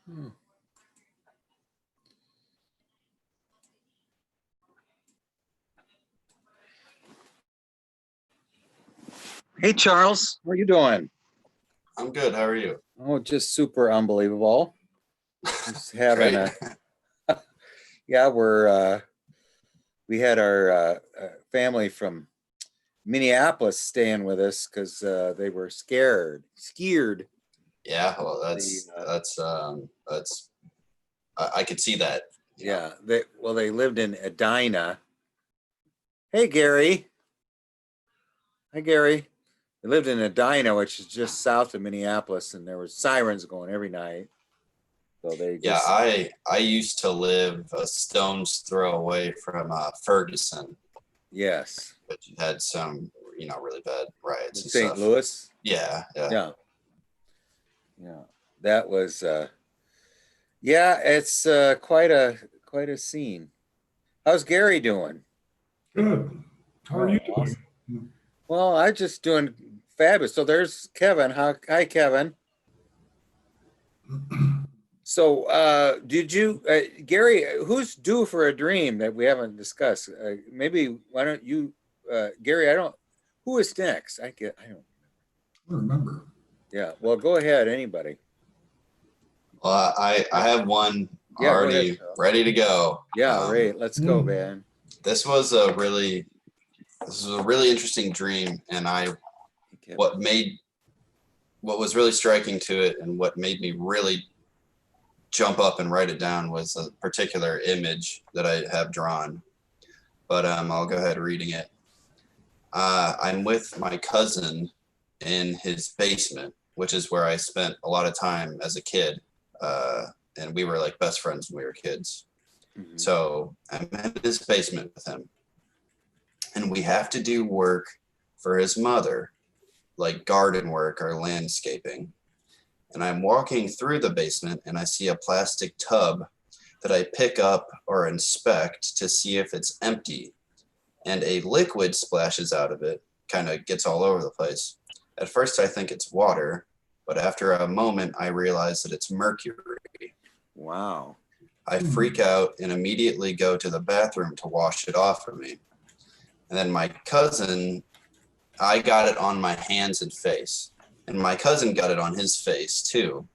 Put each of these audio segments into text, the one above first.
Hmm. Hey, Charles, how are you doing? I'm good. How are you? Oh, just super unbelievable. Just having Great. a yeah, we had our family from Minneapolis staying with us because they were scared. Yeah, well, The I could see that, you know. yeah, they lived in Edina. Hey, Gary. Hi, Gary. They lived in Edina, which is just south of Minneapolis, and there were sirens going every night. So they Yeah, just I used to live a stone's throw away from Ferguson, yes, which had some, really bad riots in and St. stuff. Louis. Yeah, yeah. Yeah, yeah. That was yeah, it's quite a scene. How's Gary doing? Good. How are you Oh, doing? awesome. Well, I just doing fabulous. So there's Kevin. Hi, Kevin. So, did you, Gary? Who's due for a dream that we haven't discussed? Maybe why don't you, Gary? I don't. Who is next? I don't. I remember. Yeah. Well, go ahead. Anybody? Well, I have one Yeah. Go ahead, already Charles. ready to go. Yeah. Right. Let's go, man. This was a really interesting dream, and Hey, Kevin. what made what was really striking to it, and what made me really jump up and write it down was a particular image that I have drawn. But I'll go ahead reading it. I'm with my cousin in his basement, which is where I spent a lot of time as a kid. And we were like best friends when we were kids. Mhm. So I'm in his basement with him. And we have to do work for his mother, like garden work or landscaping. And I'm walking through the basement and I see a plastic tub that I pick up or inspect to see if it's empty. And a liquid splashes out of it, kind of gets all over the place. At first, I think it's water, but after a moment, I realize that it's mercury. Wow. I freak out and immediately go to the bathroom to wash it off for me. And then my cousin, I got it on my hands and face, and my cousin got it on his face too.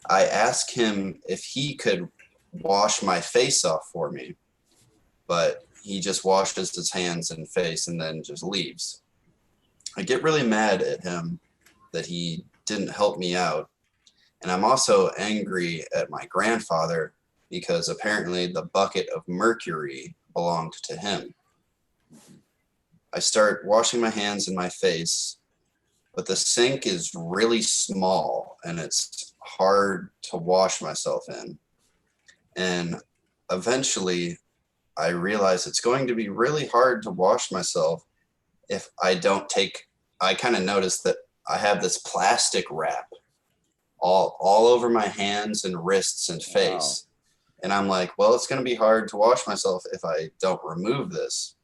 I asked him if he could wash my face off for me, but he just washes his hands and face and then just leaves. I get really mad at him that he didn't help me out. And I'm also angry at my grandfather because apparently the bucket of mercury belonged to him. I start washing my hands and my face, but the sink is really small and it's hard to wash myself in. And eventually I realize it's going to be really hard to wash myself if I don't take, I kind of noticed that I have this plastic wrap all over my hands and wrists and face. Wow. And I'm like, well, it's going to be hard to wash myself if I don't remove this.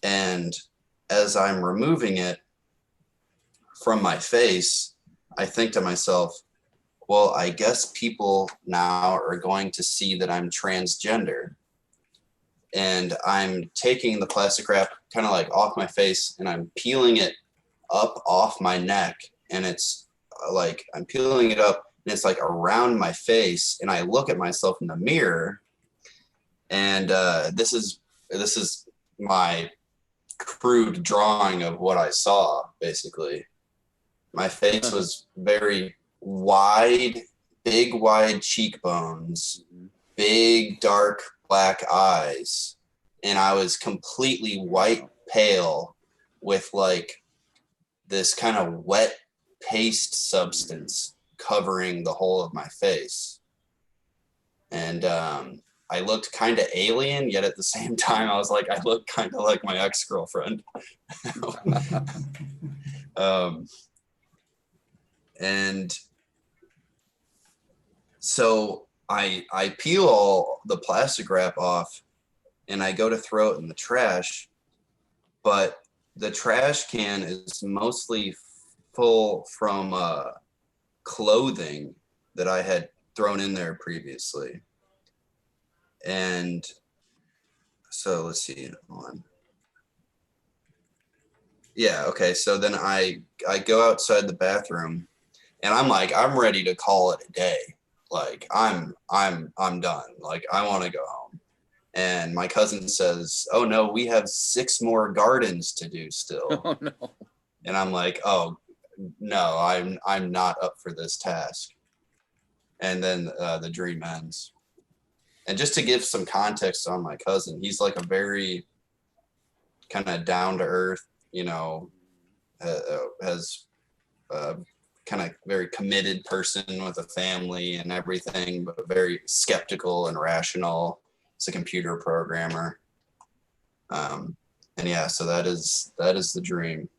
And as I'm removing it from my face, I think to myself, well, I guess people now are going to see that I'm transgender. And I'm taking the plastic wrap kind of like off my face and I'm peeling it up off my neck. And it's like I'm peeling it up and it's like around my face. And I look at myself in the mirror. And this is my crude drawing of what I saw, basically. My face was very wide, big, wide cheekbones, big, dark, black eyes, and I was completely white, pale, with like this kind of wet paste substance covering the whole of my face. And I looked kind of alien, yet at the same time, I was like, I look kind of like my ex-girlfriend. And so I peel all the plastic wrap off and I go to throw it in the trash, but the trash can is mostly full from clothing that I had thrown in there previously. And so let's see. Yeah, okay. So then I go outside the bathroom and I'm ready to call it a day. Like I'm done. Like I want to go home. And my cousin says, "Oh no, we have 6 more gardens to do still." Oh no. And I'm like, "Oh no, I'm not up for this task." And then the dream ends. And just to give some context on my cousin, he's like a very kind of down to earth, you know, has kind of very committed person with a family and everything, but very skeptical and rational. It's a computer programmer. And yeah, so that is the dream.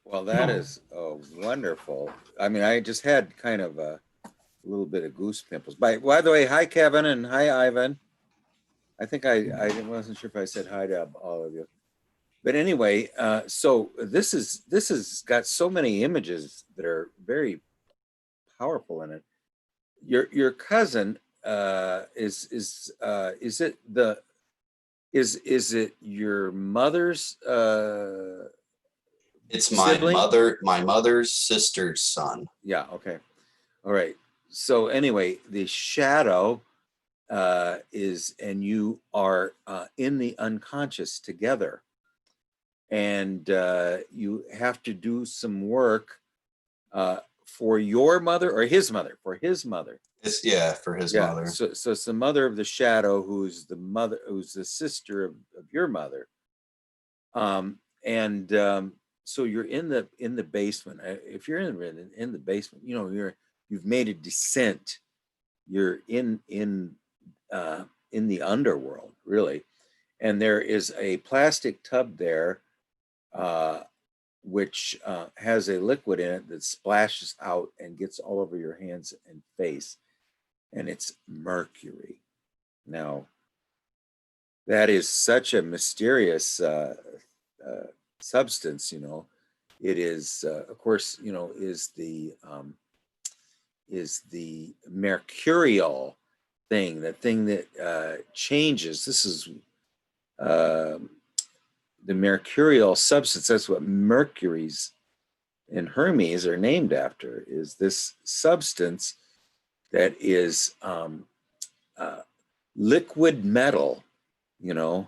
Well, that is wonderful. I mean, I just had kind of a little bit of goose pimples. By the way, hi Kevin and hi Ivan. I think I wasn't sure if I said hi to all of you. But anyway, so this has got so many images that are very powerful in it. Your cousin is it your mother's It's my sibling? mother's sister's son. Yeah, okay. All right. So anyway, the shadow and you are in the unconscious together. And you have to do some work for your mother or his mother, for his mother. For his mother. So it's the mother of the shadow who's the sister of your mother. So you're in the basement. If you're in the basement, you know, you've made a descent. You're in the underworld, really. And there is a plastic tub there, which has a liquid in it that splashes out and gets all over your hands and face. And it's mercury. Now, that is such a mysterious substance, you know. It is, of course, you know, is the mercurial thing, the thing that changes. This is the mercurial substance. That's what Mercury's and Hermes are named after, is this substance that is liquid metal, you know.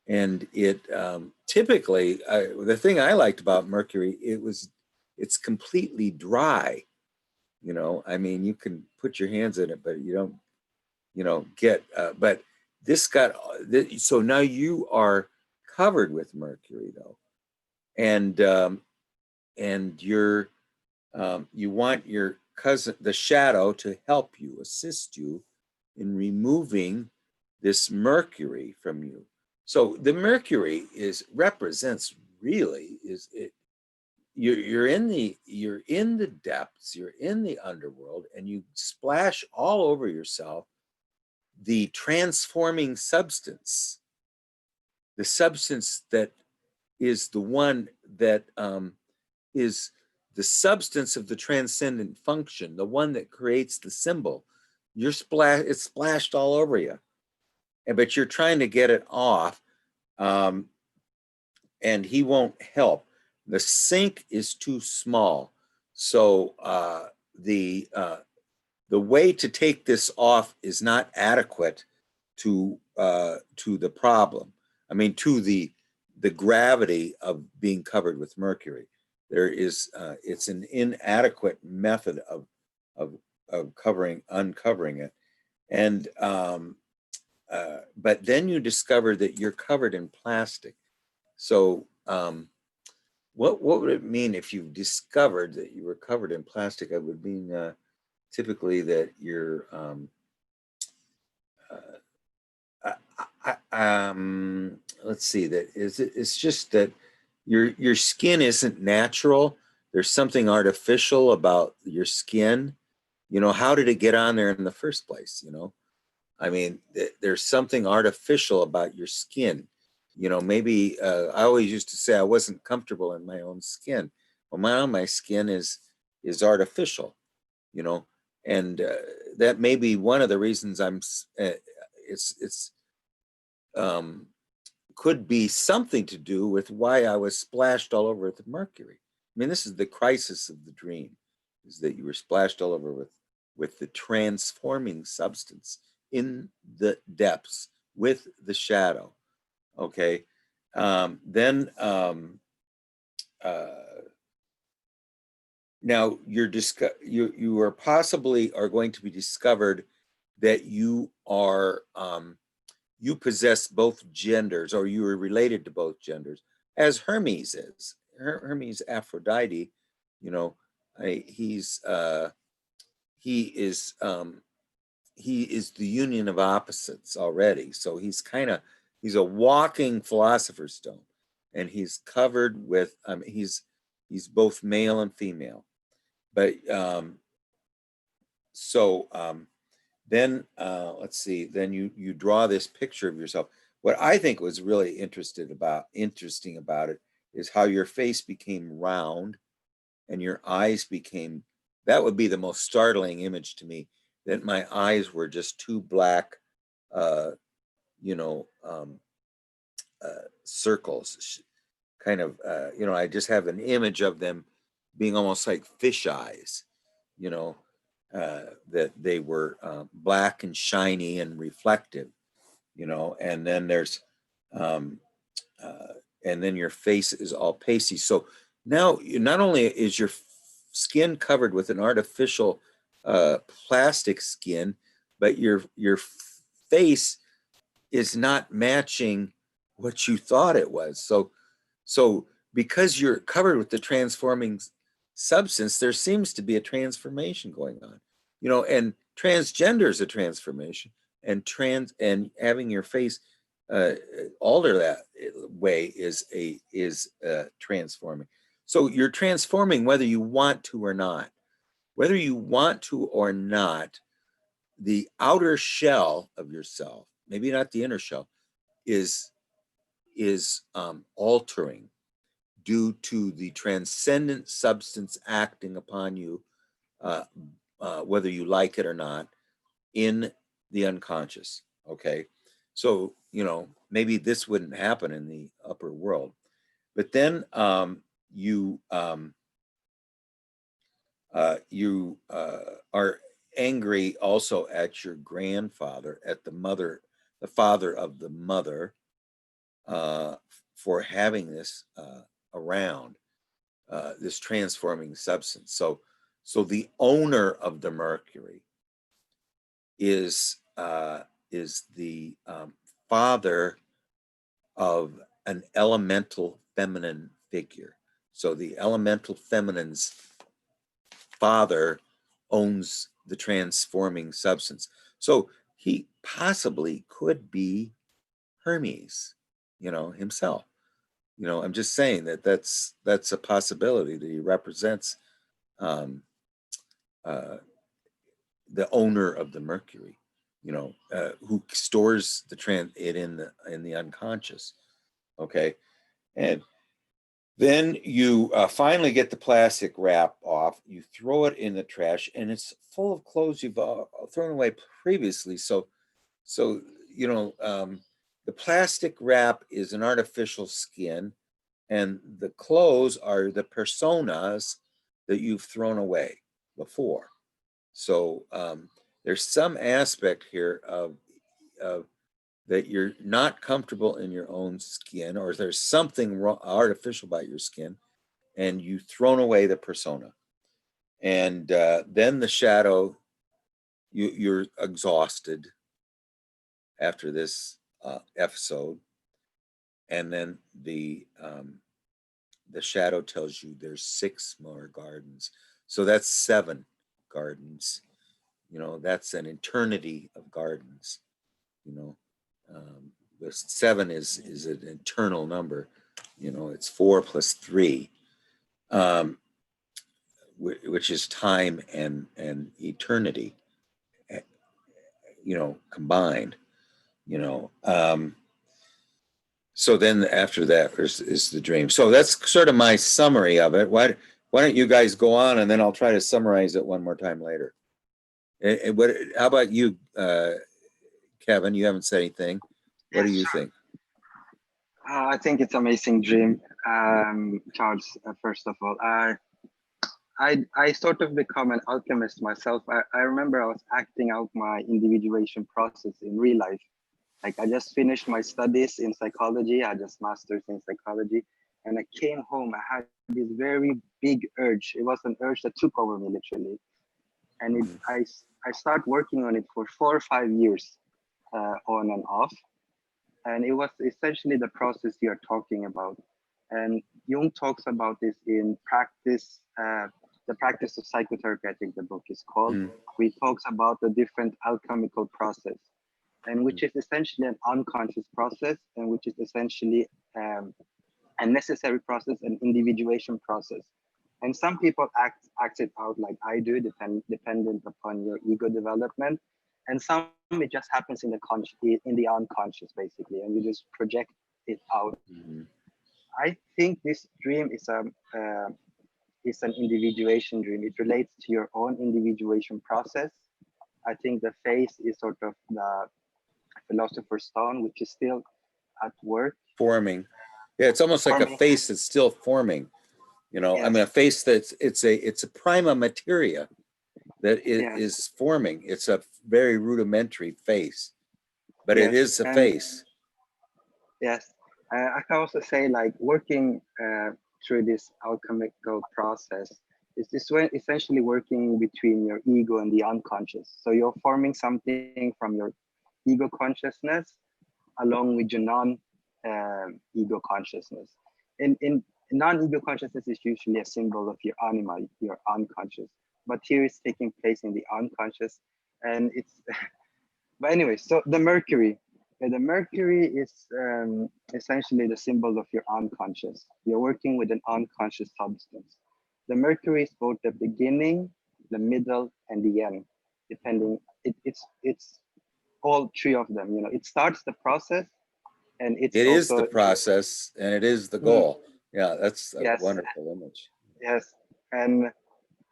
And it typically, the thing I liked about mercury, it's completely dry, you know. I mean, you can put your hands in it, but you don't, you know, but this so now you are covered with mercury though. And you want your cousin, the shadow, to help you, assist you in removing this mercury from you. So the mercury represents really is it. You're in the depths, you're in the underworld, and you splash all over yourself the transforming substance, the substance that is the one that is the substance of the transcendent function, the one that creates the symbol. It's splashed all over you, but you're trying to get it off, and he won't help. The sink is too small, so the way to take this off is not adequate to the problem. I mean, to the gravity of being covered with mercury. There is it's an inadequate method of uncovering it, and but then you discover that you're covered in plastic. So what would it mean if you discovered that you were covered in plastic? It would mean typically that you're let's see, it's just that your skin isn't natural. There's something artificial about your skin. You know, how did it get on there in the first place? You know, I mean, there's something artificial about your skin. You know, maybe I always used to say I wasn't comfortable in my own skin. Well, my skin is artificial. you know, and that may be one of the reasons it's could be something to do with why I was splashed all over with mercury. I mean, this is the crisis of the dream, is that you were splashed all over with the transforming substance in the depths with the shadow. Okay. Then now you are possibly are going to be discovered that you are you possess both genders, or you are related to both genders, as Hermes is. Hermes Aphrodite, you know, he is the union of opposites already. So he's a walking philosopher's stone, and he's covered with he's both male and female. But then let's see, then you draw this picture of yourself. What I think was really interesting about it is how your face became round and your eyes became, that would be the most startling image to me, that my eyes were just two black circles, kind of I just have an image of them being almost like fish eyes, that they were black and shiny and reflective, and then there's and then your face is all pasty. So now not only is your skin covered with an artificial plastic skin, but your face is not matching what you thought it was. So because you're covered with the transforming substance, there seems to be a transformation going on, and transgender is a transformation, and having your face alter that way is transforming. So you're transforming whether you want to or not. Whether you want to or not, the outer shell of yourself, maybe not the inner shell, is altering due to the transcendent substance acting upon you, whether you like it or not, in the unconscious. Okay, so maybe this wouldn't happen in the upper world, but then you are angry also at your grandfather, at the father of the mother, for having this around, this transforming substance. So the owner of the mercury is the father of an elemental feminine figure. So the elemental feminine's father owns the transforming substance. So he possibly could be Hermes, himself. I'm just saying that's a possibility, that he represents the owner of the mercury, who stores it in the unconscious. Okay, and then you finally get the plastic wrap off. You throw it in the trash, and it's full of clothes you've thrown away previously. So the plastic wrap is an artificial skin, and the clothes are the personas that you've thrown away before. So there's some aspect here of that you're not comfortable in your own skin, or there's something artificial about your skin, and you've thrown away the persona. And then the shadow, you're exhausted after this episode, and then the shadow tells you there's 6 more gardens. So that's 7 gardens. That's an eternity of gardens. The 7 is an eternal number. It's 4 plus 3, which is time and eternity, combined. So then after that is the dream. So that's sort of my summary of it. Why Why don't you guys go on, and then I'll try to summarize it one more time later. How about you, Kevin? You haven't said anything. What do you think? I think it's amazing dream, Charles. First of all, I sort of become an alchemist myself. I remember I was acting out my individuation process in real life. Like I just finished my studies in psychology. I just master's in psychology, and I came home. I had this very big urge. It was an urge that took over me literally, and I started working on it for 4 or 5 years, on and off. And it was essentially the process you're talking about. And Jung talks about this in practice, the practice of psychotherapy, I think the book is called. He talks about the different alchemical process, and which is essentially an unconscious process, and which is essentially a necessary process, an individuation process. And some people act it out like I do, dependent upon your ego development. And some it just happens in the unconscious, basically, and you just project it out. I think this dream is an individuation dream. It relates to your own individuation process. I think the face is sort of the philosopher's stone, which is still at work. Forming. Yeah, it's almost like a face that's still forming. You know, Yes. I mean, a face it's a prima materia that is forming. It's a very rudimentary face, but it is a face. Yes. I can also say like working through this alchemical process is this way essentially working between your ego and the unconscious. So you're forming something from your ego consciousness along with your non-ego consciousness. In non-ego consciousness is usually a symbol of your anima, your unconscious. But here it's taking place in the unconscious, and it's. But anyway, so the Mercury. The Mercury is essentially the symbol of your unconscious. You're working with an unconscious substance. The Mercury is both the beginning, the middle, and the end, depending. It's all three of them. You know, it starts the process, and it is the process, and it is the goal. Yeah, that's a wonderful image. Yes, and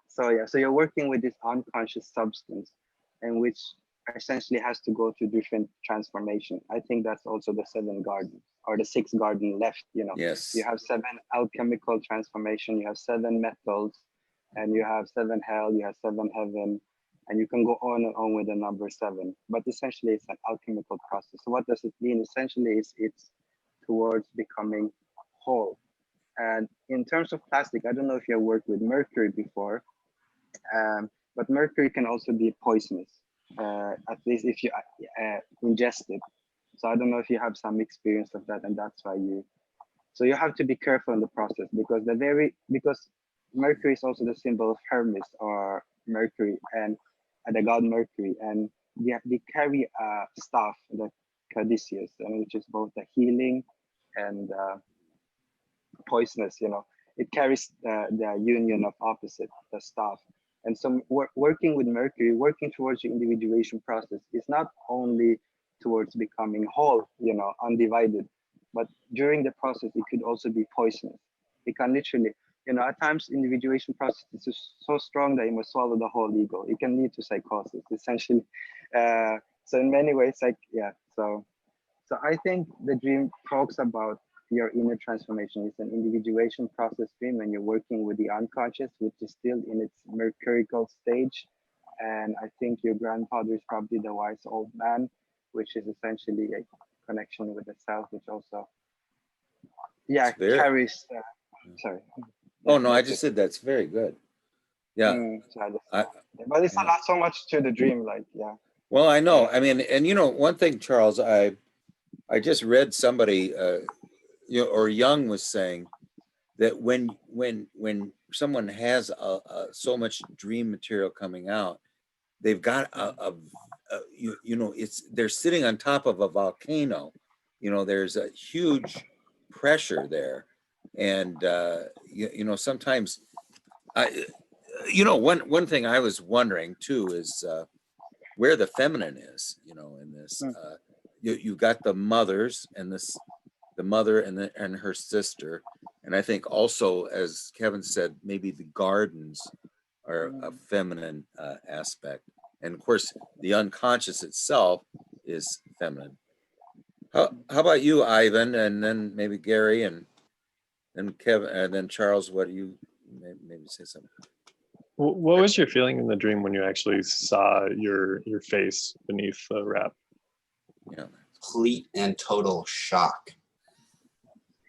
so you're working with this unconscious substance, and which essentially has to go through different transformation. I think that's also the 7 garden or the 6 garden left. You know, yes, you have 7 alchemical transformation, you have 7 metals, and you have 7 hell, you have 7 heaven, and you can go on and on with the number 7. But essentially, it's an alchemical process. So what does it mean? Essentially, it's towards becoming whole. And in terms of plastic, I don't know if you have worked with mercury before, but mercury can also be poisonous, at least if you ingest it. So I don't know if you have some experience of that, and that's why so you have to be careful in the process, because because mercury is also the symbol of Hermes or Mercury, and the god Mercury, and they carry a staff, the caduceus, and which is both the healing and poisonous. You know, it carries the union of opposite, the staff. And so working with Mercury, working towards your individuation process is not only towards becoming whole, you know, undivided, but during the process, it could also be poisonous. It can literally, you know, at times individuation process is just so strong that you must swallow the whole ego. It can lead to psychosis, essentially. So in many ways, like, yeah, so I think the dream talks about your inner transformation. It's an individuation process dream, and you're working with the unconscious, which is still in its mercurial stage. And I think your grandfather is probably the wise old man, which is essentially a connection with the self, which also, carries. Sorry. Oh no, I just said that's very good. Yeah. But it's not so much to the dream, like, yeah. Well, I know. I mean, and you know, one thing, Charles, I just read somebody, or Jung was saying that when someone has so much dream material coming out, they've got they're sitting on top of a volcano. You know, there's a huge pressure there, and sometimes one thing I was wondering too is where the feminine is, you know, in this. You got the mothers and the mother and her sister, And I think also, as Kevin said, maybe the gardens are a feminine aspect. And of course, the unconscious itself is feminine. How about you, Ivan, and then maybe Gary, and then Kevin, and then Charles? What do you maybe say something? What was your feeling in the dream when you actually saw your face beneath the wrap? Yeah. Complete and total shock.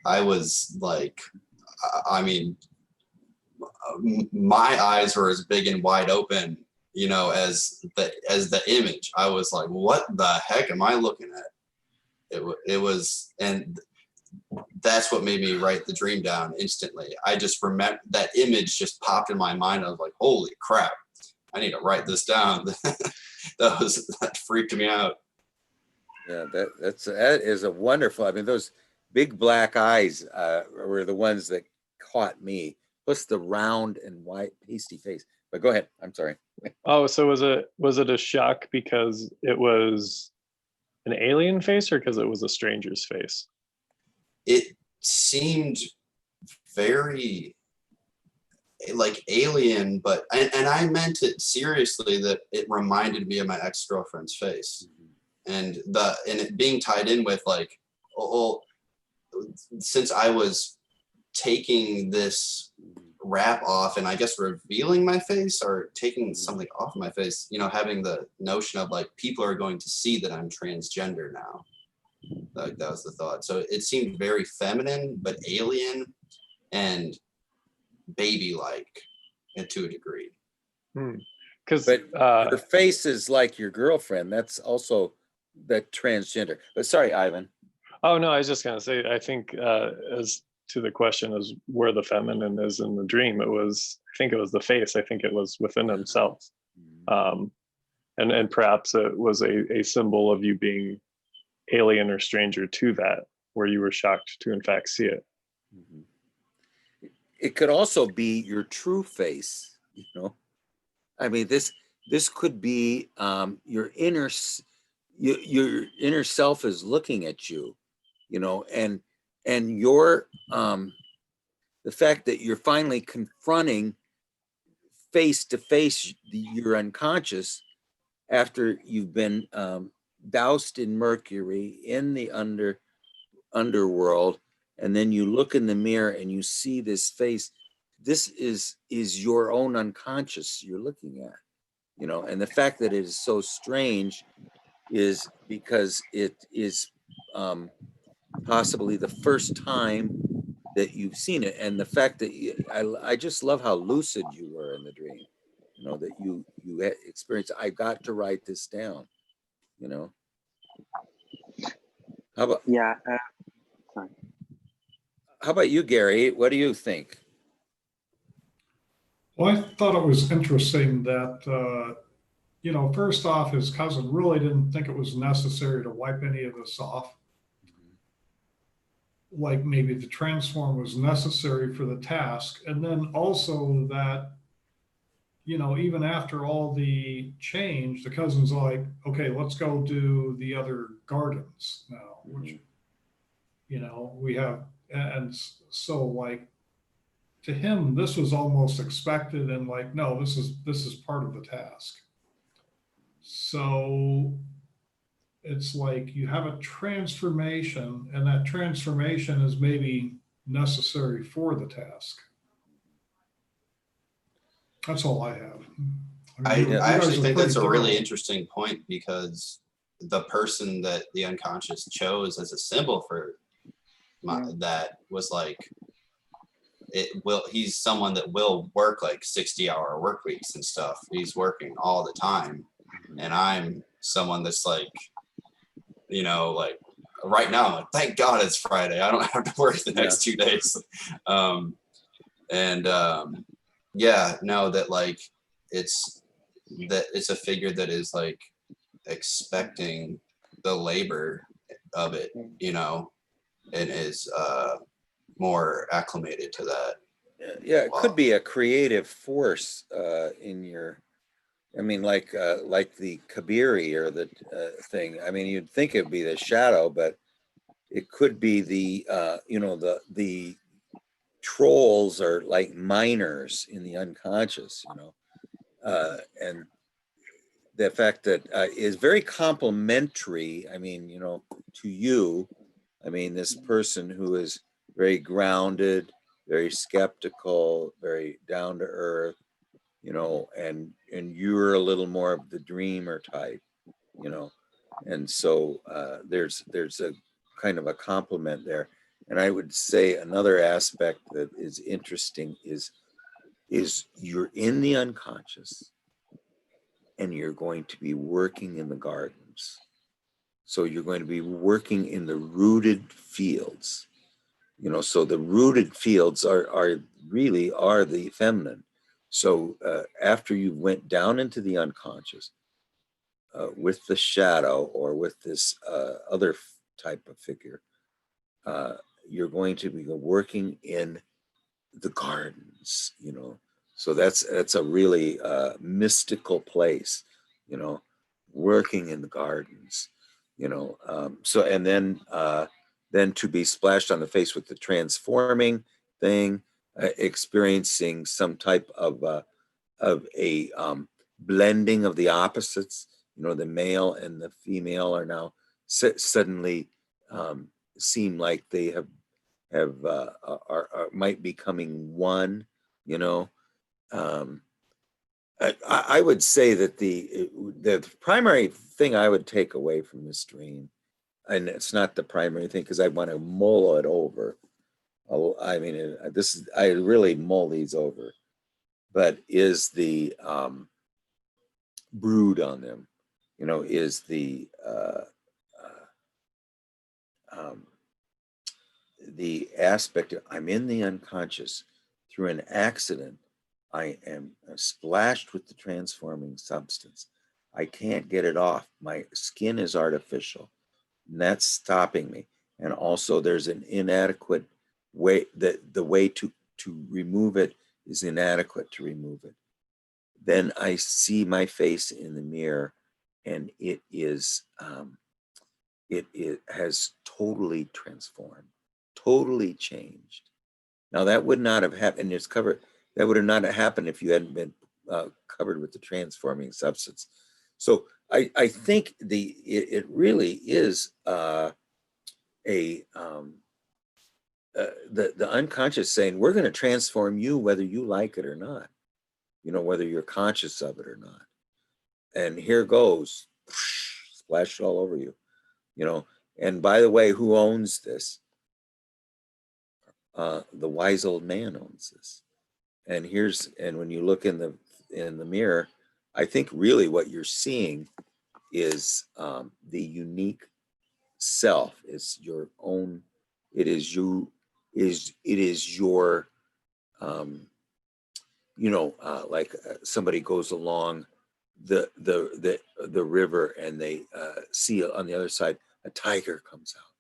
I was like, I mean, my eyes were as big and wide open, you know, as the image. I was like, what the heck am I looking at? It was, and that's what made me write the dream down instantly. I just remember that image just popped in my mind. I was like, holy crap, I need to write this down. that freaked me out. Yeah, that is a wonderful. I mean, those big black eyes were the ones that caught me. Plus the round and white pasty face. But go ahead. I'm sorry. Oh, so was it a shock because it was an alien face or because it was a stranger's face? It seemed very like alien, but and I meant it seriously, that it reminded me of my ex-girlfriend's face. And it being tied in with like, oh, since I was taking this wrap off and I guess revealing my face or taking something off my face, you know, having the notion of like people are going to see that I'm transgender now. Like that was the thought. So it seemed very feminine, but alien and baby-like to a degree. Because But her face is like your girlfriend. That's also that transgender. But sorry, Ivan. oh no, I was just gonna say, I think as to the question as where the feminine is in the dream, I think it was the face. I think it was within himself. And perhaps it was a symbol of you being alien or stranger to that, where you were shocked to in fact see it. It could also be your true face, you know. I mean, this could be your inner self is looking at you, you know, and your the fact that you're finally confronting face to face your unconscious after you've been doused in mercury in the underworld, and then you look in the mirror and you see this face. This is your own unconscious you're looking at, you know. And the fact that it is so strange is because it is possibly the first time that you've seen it, and the fact that I just love how lucid you were in the dream, you know, that you had experienced. I got to write this down, you know. How about Sorry. How about you, Gary? What do you think? Well, I thought it was interesting that, you know, first off, his cousin really didn't think it was necessary to wipe any of this off. Like maybe the transform was necessary for the task. And then also that, you know, even after all the change, the cousin's like, okay, let's go do the other gardens now, which, you know, we have. And so like, to him, this was almost expected and like, no, this is part of the task. So it's like you have a transformation, and that transformation is maybe necessary for the task. That's all I have. I you actually guys are think that's a pretty really thorough. interesting point, because the person that the unconscious chose as a symbol for that was like, he's someone that will work like 60-hour work weeks and stuff. He's working all the time. And I'm someone that's like, you know, like right now, I'm like, thank God it's Friday. I don't have to work the next 2 days. Yeah, no, that like, it's a figure that is like expecting the labor of it, you know, and is more acclimated to that. Yeah, it could be a creative force in your. I mean, like the Kabiri or the thing. I mean, you'd think it'd be the shadow, but it could be the you know, the trolls are like miners in the unconscious, you know, and the fact that is very complimentary. I mean, you know, to you. I mean, this person who is very grounded, very skeptical, very down to earth, you know, and you're a little more of the dreamer type, you know, and so there's a kind of a compliment there. And I would say another aspect that is interesting is you're in the unconscious and you're going to be working in the gardens. So you're going to be working in the rooted fields, you know, so the rooted fields are really are the feminine. So after you went down into the unconscious with the shadow or with this other type of figure, you're going to be working in the gardens, you know. So that's a really mystical place, you know, working in the gardens, you know. So and then to be splashed on the face with the transforming thing, experiencing some type of a blending of the opposites. You know, the male and the female are now suddenly seem like they are might be becoming one. You know, I would say that the primary thing I would take away from this dream, and it's not the primary thing because I want to mull it over. I mean, this is I really mull these over, but is the brood on them, you know, is the aspect of I'm in the unconscious through an accident. I am splashed with the transforming substance. I can't get it off. My skin is artificial, and that's stopping me. And also, there's an inadequate way that the way to remove it is inadequate to remove it. Then I see my face in the mirror, and it has totally transformed, totally changed. Now that would not have happened. It's covered. That would have not happened if you hadn't been covered with the transforming substance. So I think it really is the unconscious saying we're going to transform you whether you like it or not. You know, whether you're conscious of it or not. And here goes, splash all over you. You know, and by the way, who owns this? The wise old man owns this. And when you look in the mirror, I think really what you're seeing is the unique self. It's your own. It is you. It is your. You know, like somebody goes along the river and they see on the other side a tiger comes out.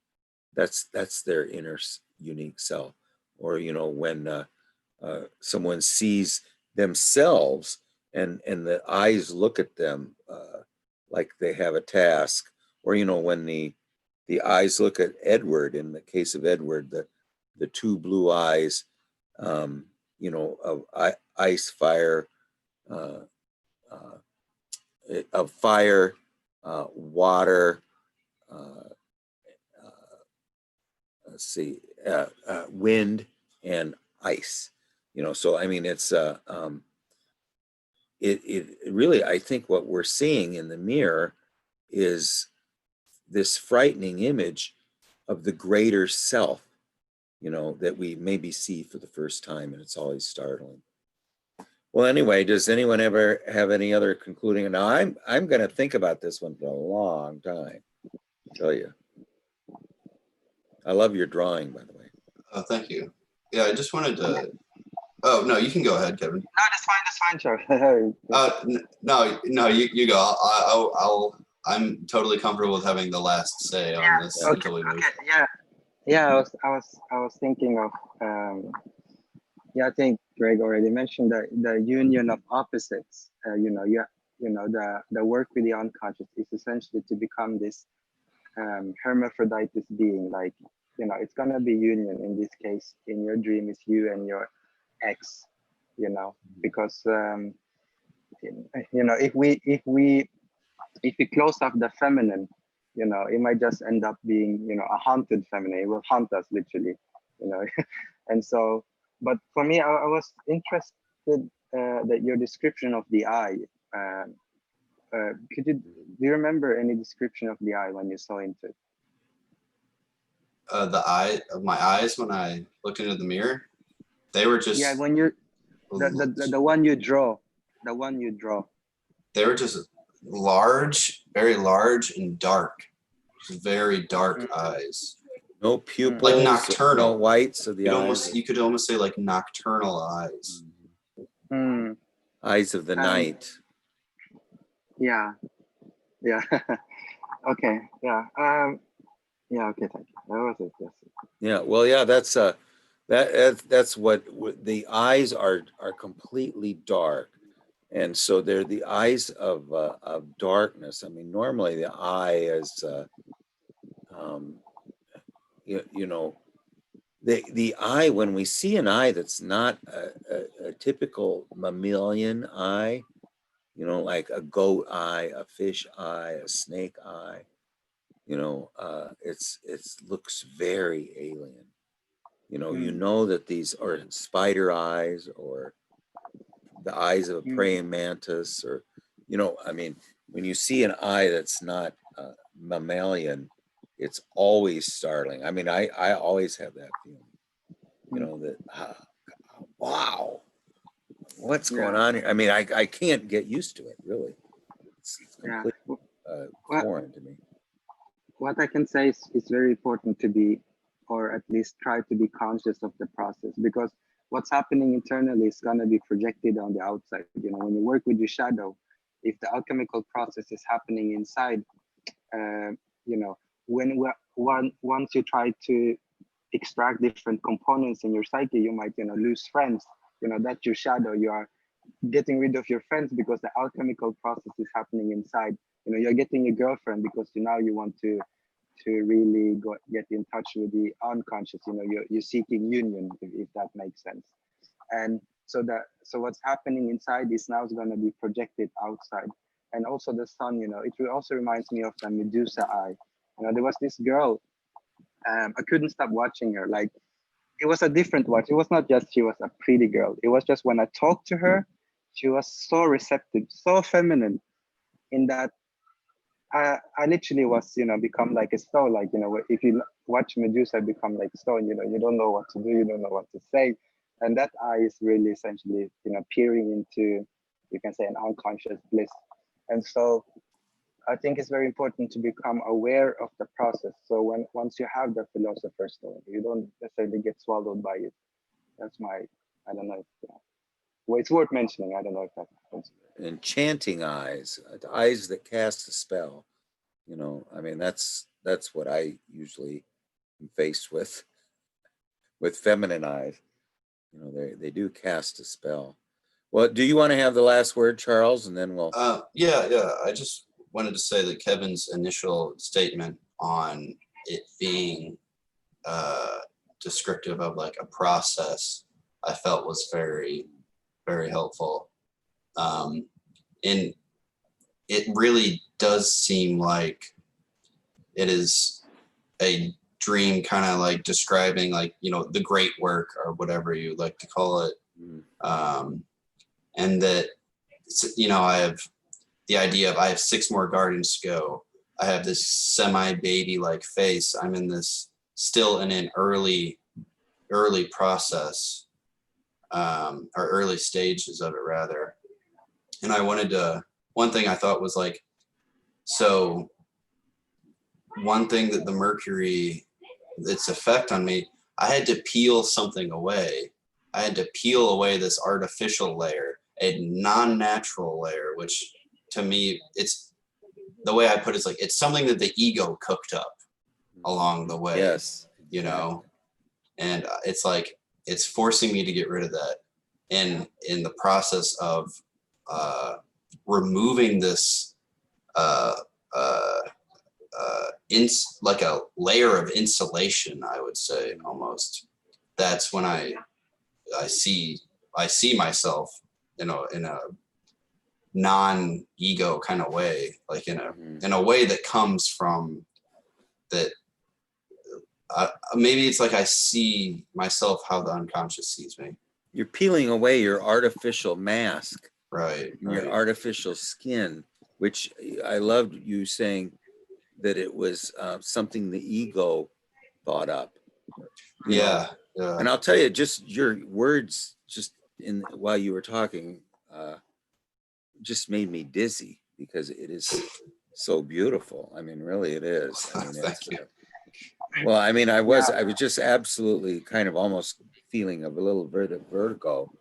That's their inner unique self. Or you know, when someone sees themselves and the eyes look at them like they have a task. Or you know, when the eyes look at Edward, in the case of Edward, the two blue eyes, you know, of ice, fire, uh, of fire, water, uh, let's see, wind and ice. You know, so I mean, it really, I think what we're seeing in the mirror is this frightening image of the greater self, you know, that we maybe see for the first time, and it's always startling. Well, anyway, does anyone ever have any other concluding? Now, I'm going to think about this one for a long time. I tell you, I love your drawing, by the way. Oh, thank you. Yeah, I just wanted to. Oh no, you can go ahead, Kevin. No, that's fine, Charlie. No, you go. I'm totally comfortable with having the last say on this until we move. Okay, yeah. I was thinking of I think Greg already mentioned the union of opposites. You know, the work with the unconscious is essentially to become this hermaphroditus being, like you know, it's gonna be union in this case. In your dream, is you and your ex, you know, because you know, if we close off the feminine, you know, it might just end up being, you know, a haunted feminine. It will haunt us literally, you know. And so, but for me, I was interested that your description of the eye. Do you remember any description of the eye when you saw into it? The eye of my eyes when I looked into the mirror, they were just, Yeah, when you the one you draw, the one you draw. they were just large, very large and dark, very dark eyes. No pupils, Like nocturnal. no whites of the eyes. You could almost say like nocturnal eyes. Mm, Eyes of the night. yeah, yeah. Okay, yeah. Yeah, okay, thank you. That was it. Yes. Yeah, well, yeah, that's what the eyes are completely dark, and so they're the eyes of darkness. I mean, normally the eye is, you know, the eye, when we see an eye that's not a typical mammalian eye, you know, like a goat eye, a fish eye, a snake eye, you know, it's looks very alien. You know that these are spider eyes or the eyes of a praying mantis, or, you know, I mean, when you see an eye that's not mammalian, it's always startling. I mean, I always have that feeling, you know, that, wow, what's going on here? I mean, I can't get used to it, really. It's completely foreign to me. What I can say is it's very important to be, or at least try to be conscious of the process, because what's happening internally is going to be projected on the outside. You know, when you work with your shadow, if the alchemical process is happening inside, you know, once you try to extract different components in your psyche, you might, you know, lose friends. You know, that's your shadow. You are getting rid of your friends because the alchemical process is happening inside. You know, you're getting a girlfriend because now you want to really get in touch with the unconscious. You know, you're seeking union, if that makes sense. And so what's happening inside is now going to be projected outside. And also the sun, you know, it also reminds me of the Medusa eye. You know, there was this girl, I couldn't stop watching her. Like, it was a different watch. It was not just she was a pretty girl. It was just when I talked to her, she was so receptive, so feminine, in that I literally was, you know, become like a stone. Like, you know, if you watch Medusa become like stone, you know, you don't know what to do, you don't know what to say. And that eye is really essentially, you know, peering into, you can say, an unconscious bliss. And so I think it's very important to become aware of the process. So once you have the philosopher's stone, you don't necessarily get swallowed by it. That's I don't know if, well, it's worth mentioning. I don't know if that happens. Enchanting eyes, eyes that cast a spell. You know, I mean, that's what I usually am faced with feminine eyes. You know, they do cast a spell. Well, do you want to have the last word, Charles, and then we'll? Yeah. I just wanted to say that Kevin's initial statement on it being descriptive of like a process, I felt was very, very helpful. And it really does seem like it is a dream, kind of like describing, like, you know, the great work or whatever you like to call it. And that, you know, I have the idea of I have 6 more gardens to go. I have this semi-baby like face. I'm in this still in an early process, or early stages of it rather. And I wanted to, one thing I thought was like, so one thing that the Mercury, its effect on me, I had to peel something away. I had to peel away this artificial layer, a non-natural layer, which to me, it's the way I put it is like, it's something that the ego cooked up along the way. Yes. You know, and it's like, it's forcing me to get rid of that. And in the process of removing this like a layer of insulation, I would say, almost. That's when I see myself, in a non-ego kind of way, like in a way that comes from that. Maybe it's like I see myself how the unconscious sees me. You're peeling away your artificial mask, Right. your artificial skin, which I loved you saying that it was something the ego thought up. You know? Yeah. And I'll tell you, just your words, just while you were talking, just made me dizzy, because it is so beautiful. I mean, really, it is. I mean, Thank you. Well, I mean, I was just absolutely kind of almost feeling a little vertigo,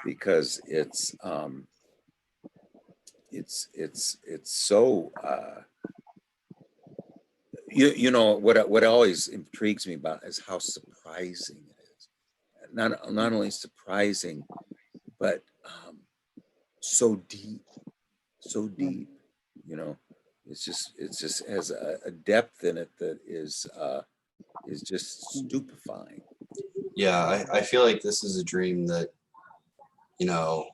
because it's so you know what always intrigues me about is how surprising it is. Not only surprising, but so deep, you know. It just has a depth in it that is just stupefying. Yeah, I feel like this is a dream that, the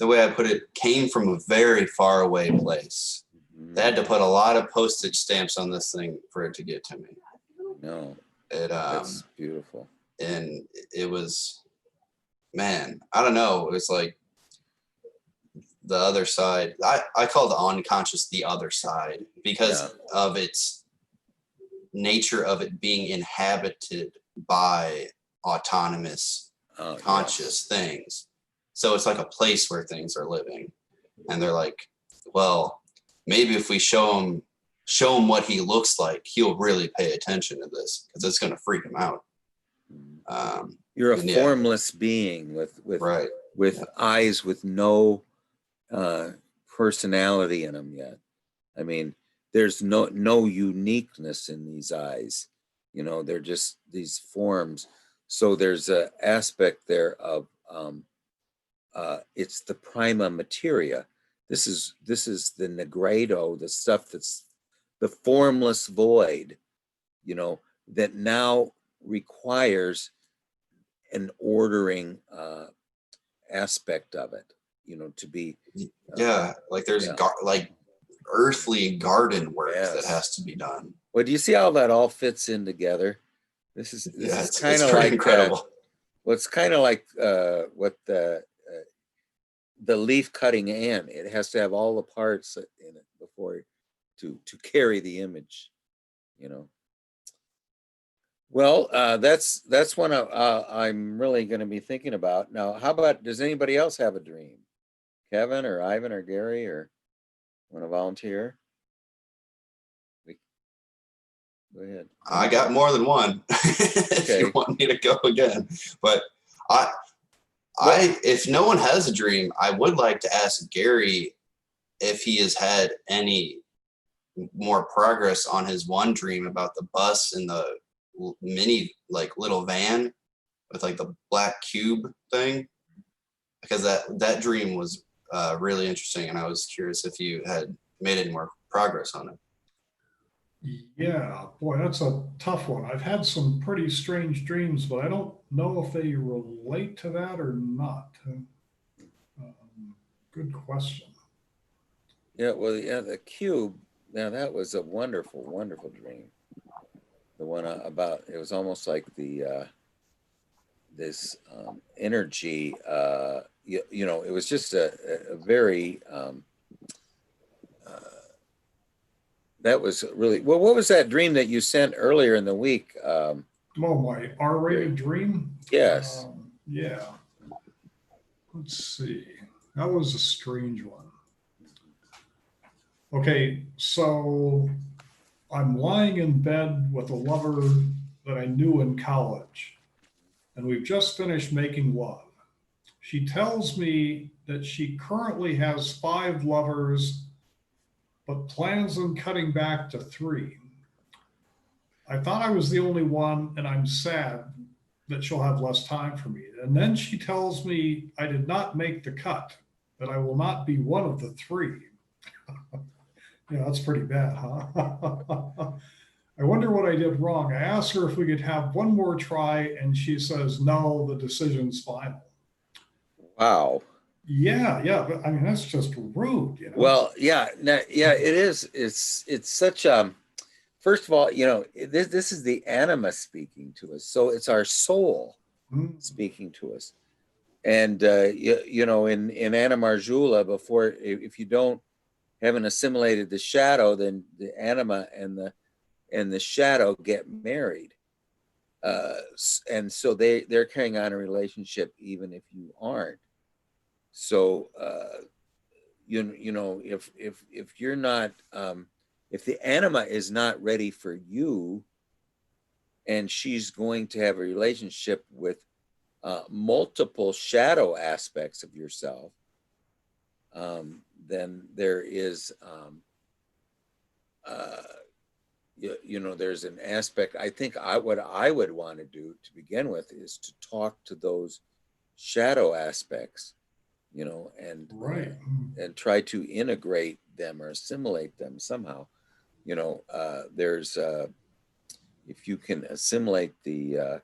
way I put it, came from a very far away place. They had to put a lot of postage stamps on this thing for it to get to me. No, that's beautiful. And it was, man, I don't know. It was like the other side. I call the unconscious the other side, because of its nature of it being inhabited by autonomous conscious things. So it's like a place where things are living, and they're like, well, maybe if we show him what he looks like, he'll really pay attention to this, because it's going to freak him out. You're a formless being with eyes with no personality in them yet. I mean, there's no uniqueness in these eyes. You know, they're just these forms. So there's an aspect there of it's the prima materia. This is the negredo, the stuff that's the formless void, you know, that now requires an ordering aspect of it, you know, to be like there's like earthly garden work that has to be done. Well, do you see how that all fits in together? This is kind of like incredible. Well, it's kind of like what the leaf cutting ant. It has to have all the parts in it before to carry the image, you know. Well, that's one I'm really going to be thinking about. Now, how about, does anybody else have a dream? Kevin or Ivan or Gary, or want to volunteer? Go ahead. I got more than one. If you want me to go again, but if no one has a dream, I would like to ask Gary if he has had any more progress on his one dream about the bus and the mini, like, little van with like the black cube thing, because that dream was really interesting, and I was curious if you had made any more progress on it. Yeah, boy, that's a tough one. I've had some pretty strange dreams, but I don't know if they relate to that or not. Good question. Yeah, well, the cube, now that was a wonderful, wonderful dream. The one about, it was almost like the this energy, you know, it was just a very that was really, well, what was that dream that you sent earlier in the week? My R-rated dream? Yes. Yeah. Let's see. That was a strange one. Okay, so I'm lying in bed with a lover that I knew in college, and we've just finished making love. She tells me that she currently has 5 lovers, but plans on cutting back to 3. I thought I was the only one, and I'm sad that she'll have less time for me. And then she tells me I did not make the cut, that I will not be one of the 3. Yeah, that's pretty bad, huh? I wonder what I did wrong. I asked her if we could have one more try, and she says, no, the decision's final. Wow. Yeah, yeah, but I mean, that's just rude, you know? Well, yeah, yeah, it is. It's such first of all, this is the anima speaking to us. So it's our soul Mm, speaking to us. And in Animarjula, before, if you don't haven't assimilated the shadow, then the anima and the shadow get married. And so they're carrying on a relationship even if you aren't. So if you're not if the anima is not ready for you, and she's going to have a relationship with multiple shadow aspects of yourself, then there is uh, there's an aspect. I think what I would want to do to begin with is to talk to those shadow aspects, right. and try to integrate them or assimilate them somehow. There's if you can assimilate the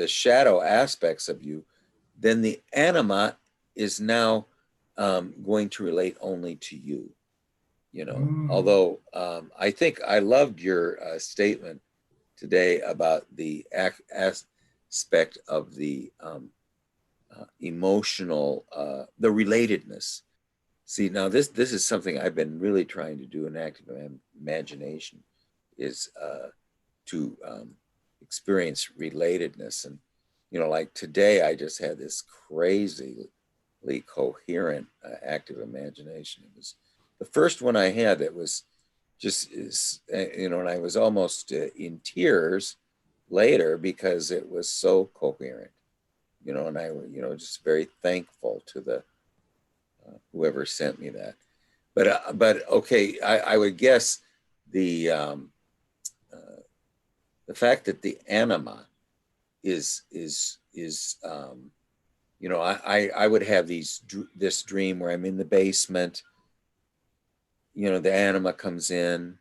shadow aspects of you, then the anima is now going to relate only to you. Although I think I loved your statement today about the aspect of the emotional, the relatedness. See, now this is something I've been really trying to do in active imagination, is to experience relatedness. And like today, I just had this crazily coherent active imagination. It was the first one I had that was just and I was almost in tears later because it was so coherent. And I just very thankful to the whoever sent me that. But okay, I would guess the the fact that the anima is I would have this dream where I'm in the basement. The anima comes in,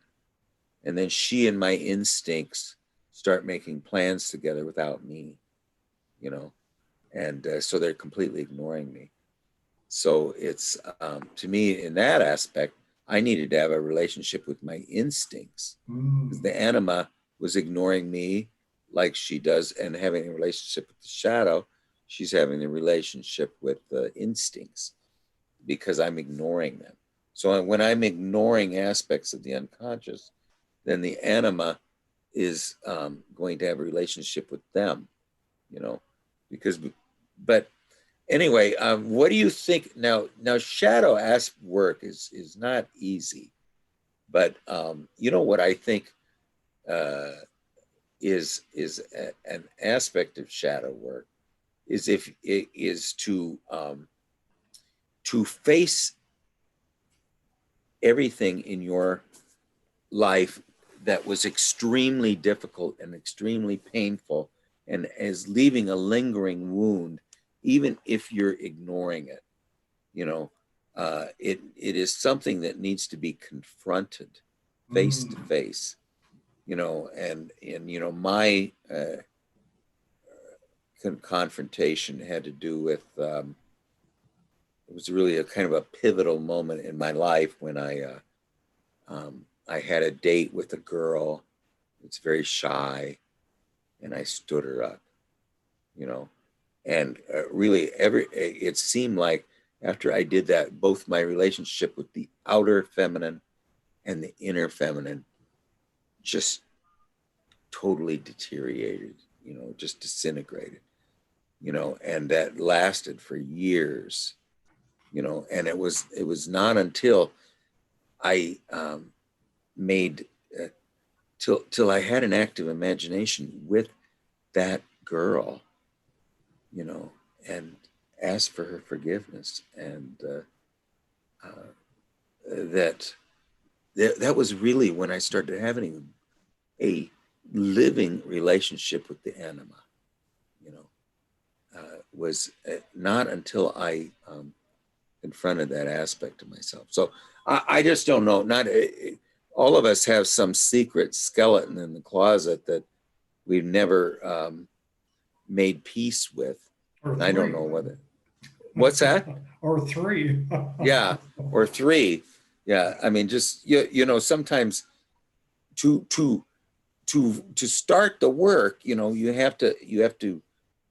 and then she and my instincts start making plans together without me. And so they're completely ignoring me. So it's to me, in that aspect, I needed to have a relationship with my instincts, because the anima was ignoring me like she does, and having a relationship with the shadow, she's having a relationship with the instincts because I'm ignoring them. So when I'm ignoring aspects of the unconscious, then the anima is going to have a relationship with them, because, but anyway, what do you think now? Now, shadow work is not easy, but what I think an aspect of shadow work is if it is to face everything in your life that was extremely difficult and extremely painful and is leaving a lingering wound, even if you're ignoring it. It is something that needs to be confronted face to face. And my confrontation had to do with it was really a kind of a pivotal moment in my life when I had a date with a girl. It's very shy, and I stood her up, and really it seemed like after I did that, both my relationship with the outer feminine and the inner feminine just totally deteriorated, just disintegrated, and that lasted for years, and it was not until I made till I had an active imagination with that girl, and asked for her forgiveness, and that was really when I started having a living relationship with the anima. Was not until I confronted that aspect of myself. So I just don't know. Not all of us have some secret skeleton in the closet that we've never made peace with. Or I don't three. know whether. What's that? Or three. Yeah, or three. Yeah, I mean, just you know, sometimes to start the work, you know, you have to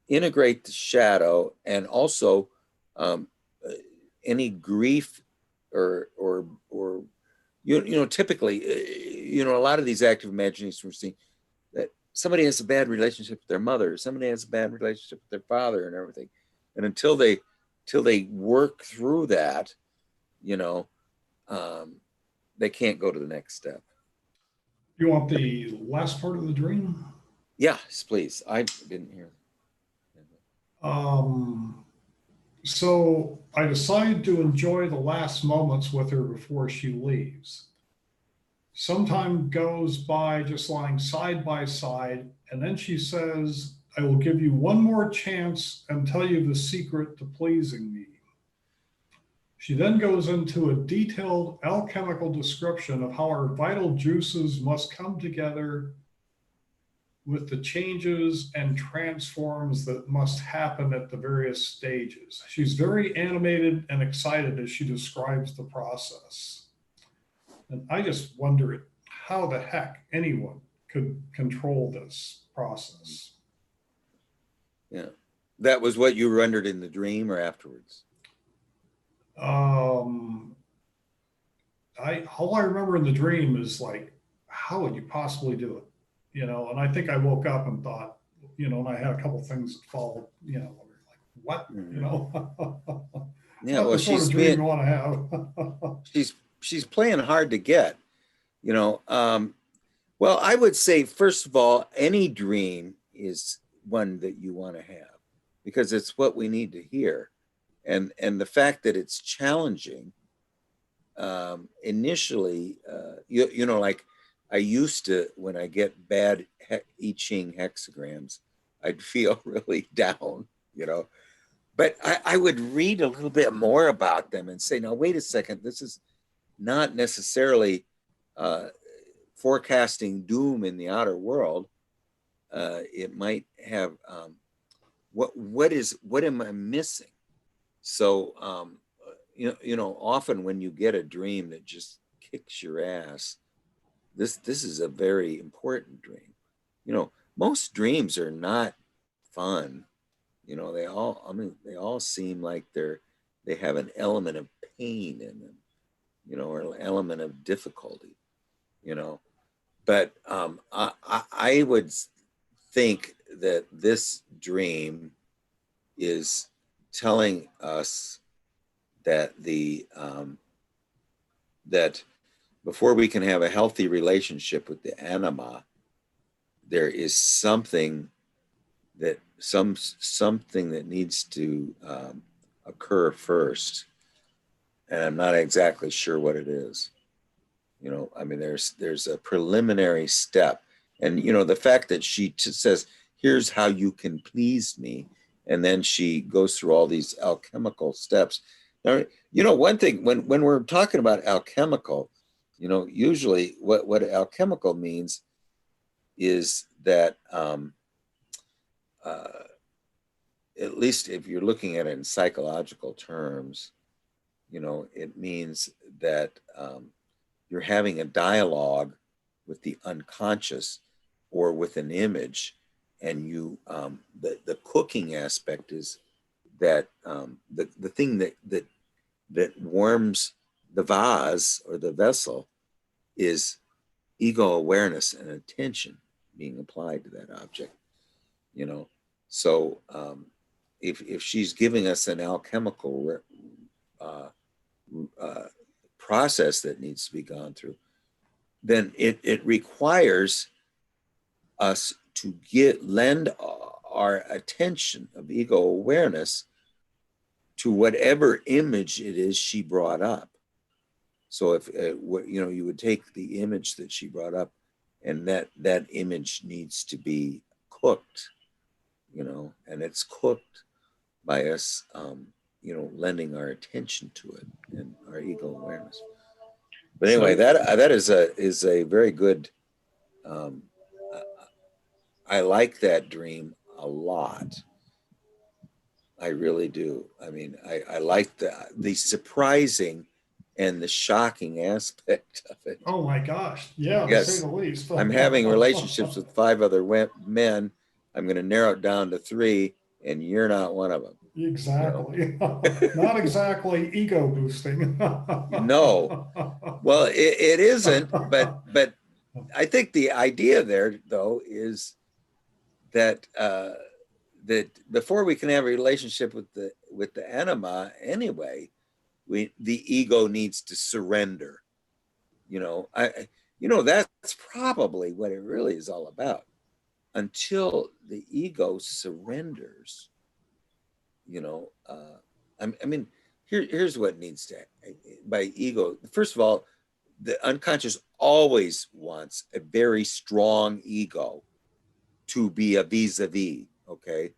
integrate the shadow, and also um, any grief or you know, typically you know, a lot of these active imaginations we're seeing that somebody has a bad relationship with their mother, somebody has a bad relationship with their father and everything, and until they work through that, you know, they can't go to the next step. You want the last part of the dream? Yes, please. I didn't hear. Um, so I decide to enjoy the last moments with her before she leaves. Some time goes by just lying side by side, and then she says, I will give you one more chance and tell you the secret to pleasing me. She then goes into a detailed alchemical description of how our vital juices must come together with the changes and transforms that must happen at the various stages. She's very animated and excited as she describes the process. And I just wonder how the heck anyone could control this process. Yeah, that was what you rendered in the dream or afterwards? Um, all I remember in the dream is like, how would you possibly do it? You know, and I think I woke up and thought, you know, and I had a couple things that followed, you know, like, what? You know, Yeah, not well, the sort of dream you want to have. she's playing hard to get, you know. Well, I would say, first of all, any dream is one that you want to have because it's what we need to hear. And the fact that it's challenging initially, you know, like I used to, when I get bad I Ching hexagrams, I'd feel really down, you know. But I would read a little bit more about them and say, now, wait a second, this is not necessarily uh, forecasting doom in the outer world. It might have what am I missing? So you know, often when you get a dream that just kicks your ass, this is a very important dream. You know, most dreams are not fun. You know, they all seem like they have an element of pain in them, you know, or an element of difficulty, you know. But I would think that this dream is telling us that that before we can have a healthy relationship with the anima, there is something something that needs to occur first, and I'm not exactly sure what it is. You know, I mean, there's a preliminary step, and you know, the fact that she says, "Here's how you can please me," and then she goes through all these alchemical steps. Now, you know, one thing when we're talking about alchemical, you know, usually what alchemical means is that uh, at least if you're looking at it in psychological terms, you know, it means that you're having a dialogue with the unconscious or with an image, and you the cooking aspect is that the thing that warms the vase or the vessel is ego awareness and attention being applied to that object, you know. So if she's giving us an alchemical uh, uh, process that needs to be gone through, then it requires us to lend our attention of ego awareness to whatever image it is she brought up. So if you know, you would take the image that she brought up, and that image needs to be cooked, you know, and it's cooked by us, you know, lending our attention to it and our ego awareness. But anyway, So- that is a very good. I like that dream a lot. I really do. I mean, I like the surprising and the shocking aspect of it. Oh my gosh. Yeah, to say Yes, the least. I'm having relationships with 5 other men. I'm going to narrow it down to 3, and you're not one of them. Exactly. Not exactly ego boosting. No. Well, it isn't, but I think the idea there, though, is that that before we can have a relationship with the anima, anyway, the ego needs to surrender. That's probably what it really is all about. Until the ego surrenders, I mean, here's what needs to, by ego. First of all, the unconscious always wants a very strong ego to be a vis-a-vis, okay?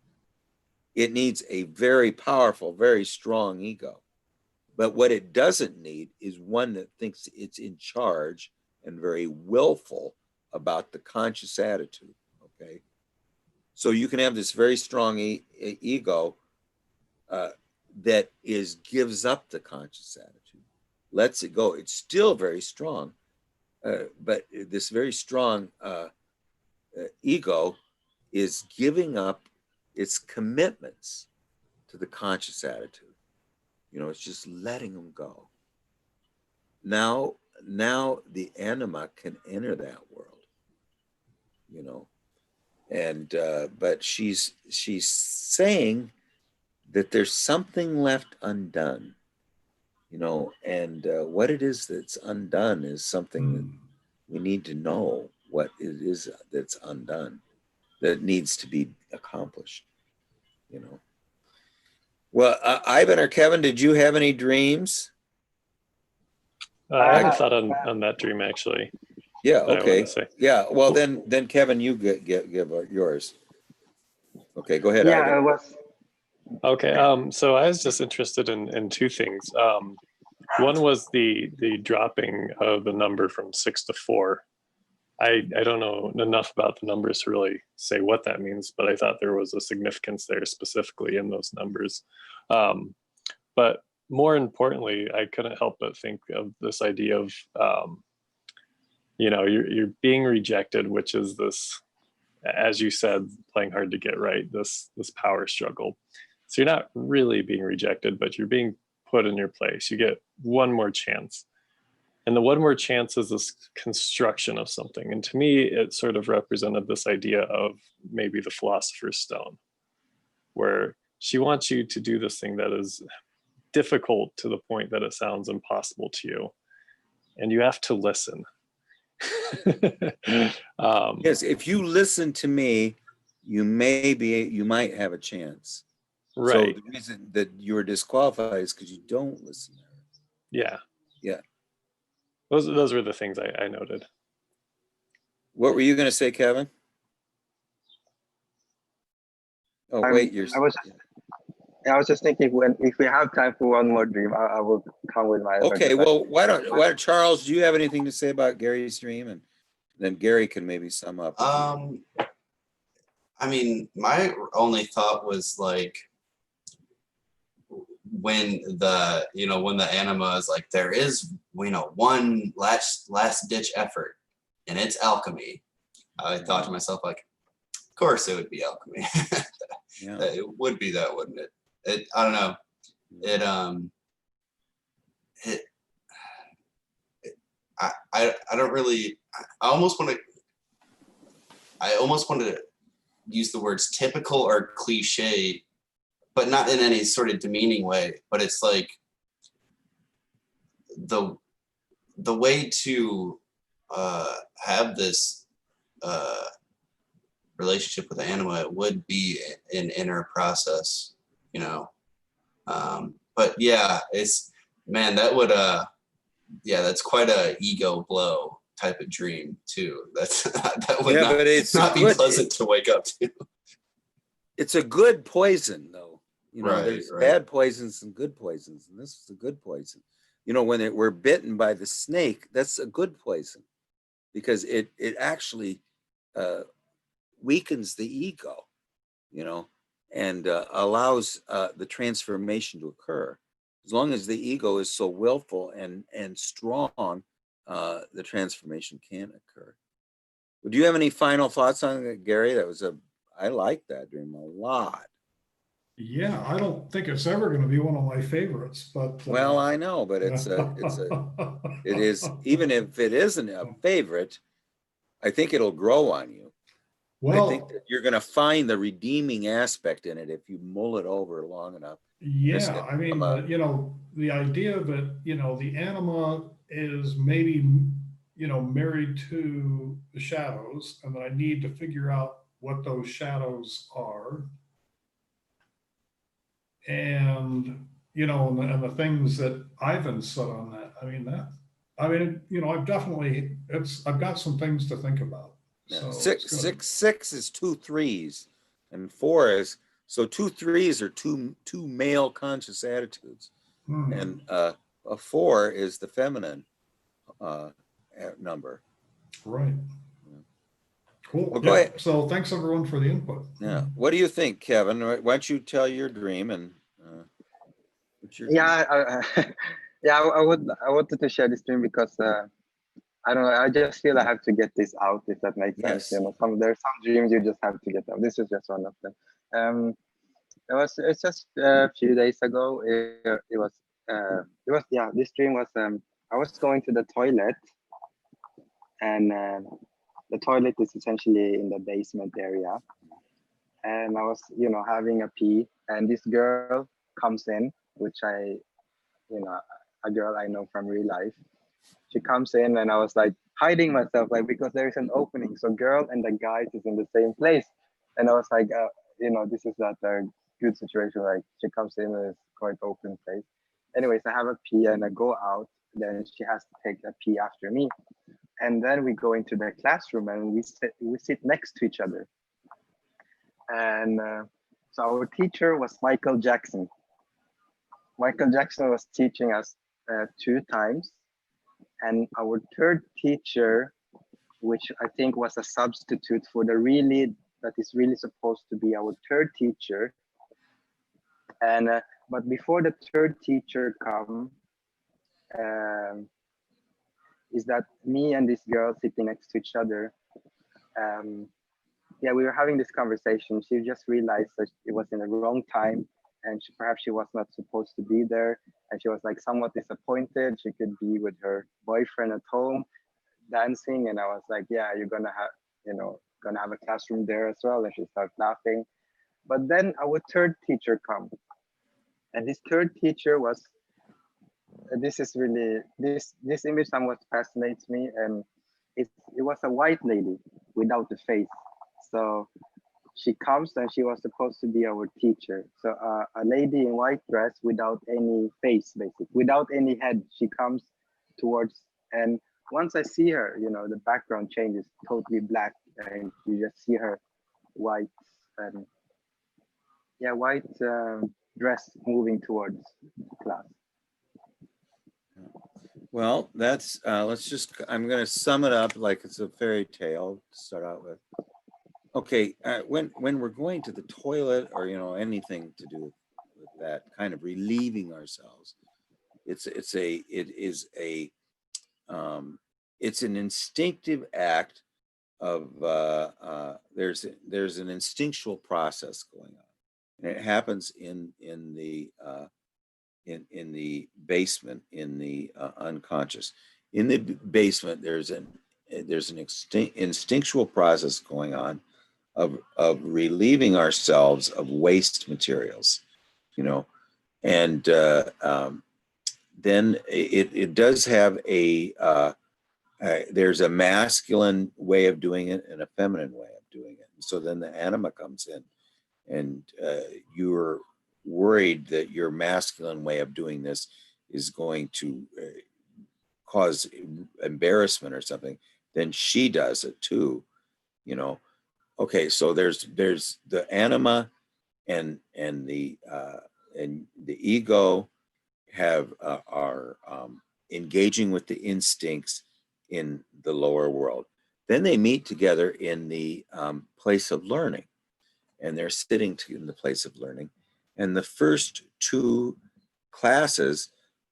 It needs a very powerful, very strong ego. But what it doesn't need is one that thinks it's in charge and very willful about the conscious attitude, okay? So you can have this very strong ego that gives up the conscious attitude, lets it go. It's still very strong, but this very strong ego is giving up its commitments to the conscious attitude. It's just letting them go. Now the anima can enter that world, and but she's saying that there's something left undone, and what it is that's undone is something that we need to know what it is that's undone, that needs to be accomplished. Well, Ivan or Kevin, did you have any dreams? I haven't thought on that dream actually. Yeah. that I Okay. wanted to say. Yeah. Well, then Kevin, you give yours. Okay. Go ahead. Yeah, Ivan. I was. Okay. So I was just interested in 2 things. One was the dropping of the number from 6 to 4. I don't know enough about the numbers to really say what that means, but I thought there was a significance there specifically in those numbers. But more importantly, I couldn't help but think of this idea of, you're being rejected, which is this, as you said, playing hard to get right, this power struggle. So you're not really being rejected, but you're being put in your place. You get one more chance. And the one more chance is this construction of something. And to me, it sort of represented this idea of maybe the philosopher's stone, where she wants you to do this thing that is difficult to the point that it sounds impossible to you. And you have to listen. Yes. If you listen to me, you might have a chance. Right. So the reason that you were disqualified is because you don't listen to her. Yeah. Yeah. Those were the things I noted. What were you going to say, Kevin? Oh, wait, I was just thinking if we have time for one more dream, I will come with my. Okay. Well, why don't Charles? Do you have anything to say about Gary's dream, and then Gary can maybe sum up. I mean, my only thought was like when the anima is like, there is, one last ditch effort, and it's alchemy. I thought to myself, like, of course it would be alchemy. Yeah. It would be that, wouldn't it? I don't know. I don't really. I almost want to use the words typical or cliche, but not in any sort of demeaning way. But it's like the way to have this relationship with the anima, it would be an inner process, but yeah, that's quite a ego blow type of dream too. That would not be pleasant to wake up to. It's a good poison, though. Right, there's right. bad poisons and good poisons, and this is a good poison. you know, when we're bitten by the snake, that's a good poison because it actually weakens the ego, you know, and allows the transformation to occur. As long as the ego is so willful and strong, the transformation can occur. Do you have any final thoughts on it, Gary? I like that dream a lot. Yeah, I don't think it's ever going to be one of my favorites, but Well, I know, but it is, even if it isn't a favorite, I think it'll grow on you. I think well, that you're going to find the redeeming aspect in it if you mull it over long enough. yeah, I mean, you know, the idea that, you know, the anima is maybe, you know, married to the shadows, and that I need to figure out what those shadows are. And, you know, and the things that Ivan said on that, you know, I've got some things to think about. Yeah. So Six is 2 3s, and 4 is, so 2 3s are two male conscious attitudes, and a 4 is the feminine number. Right. Yeah. Cool. Well, go ahead. So thanks everyone for the input. Yeah. What do you think, Kevin? Why don't you tell your dream and what's your dream? Yeah, yeah. I wanted to share this dream because I don't know. I just feel I have to get this out, if that makes sense. Yes. You know, there's some dreams you just have to get out. This is just one of them. It's just a few days ago. Yeah. This dream was I was going to the toilet, and the toilet is essentially in the basement area, and I was, you know, having a pee, and this girl comes in, which you know, a girl I know from real life. She comes in, and I was like hiding myself, like, because there is an opening. So girl and the guys is in the same place. And I was like, you know, this is not a good situation. Like, she comes in and it's quite open place. Anyways, I have a pee and I go out. Then she has to take a pee after me. And then we go into the classroom and we sit next to each other. And so our teacher was Michael Jackson. Michael Jackson was teaching us 2 times. And our third teacher, which I think was a substitute for that is really supposed to be our third teacher. And but before the third teacher come, is that me and this girl sitting next to each other. Yeah, we were having this conversation. She just realized that it was in the wrong time, and perhaps she was not supposed to be there. And she was like somewhat disappointed. She could be with her boyfriend at home dancing. And I was like, yeah, you're gonna have a classroom there as well. And she started laughing. But then our third teacher come, and this third teacher was this image somewhat fascinates me. And it was a white lady without a face. So she comes, and she was supposed to be our teacher. So a lady in white dress without any face, basically, without any head. She comes towards, and once I see her, you know, the background changes totally black, and you just see her white, and white dress moving towards the class. Well, that's I'm going to sum it up like it's a fairy tale to start out with. Okay, when we're going to the toilet, or, you know, anything to do with that kind of relieving ourselves, it's an instinctive act of there's an instinctual process going on, and it happens in the basement, in the unconscious. In the basement, there's an instinctual process going on of relieving ourselves of waste materials, you know, and then it does have there's a masculine way of doing it and a feminine way of doing it. So then the anima comes in, and you're worried that your masculine way of doing this is going to cause embarrassment or something. Then she does it too, you know. Okay, so there's the anima and the ego are engaging with the instincts in the lower world. Then they meet together in the place of learning, and they're sitting in the place of learning. And the first two classes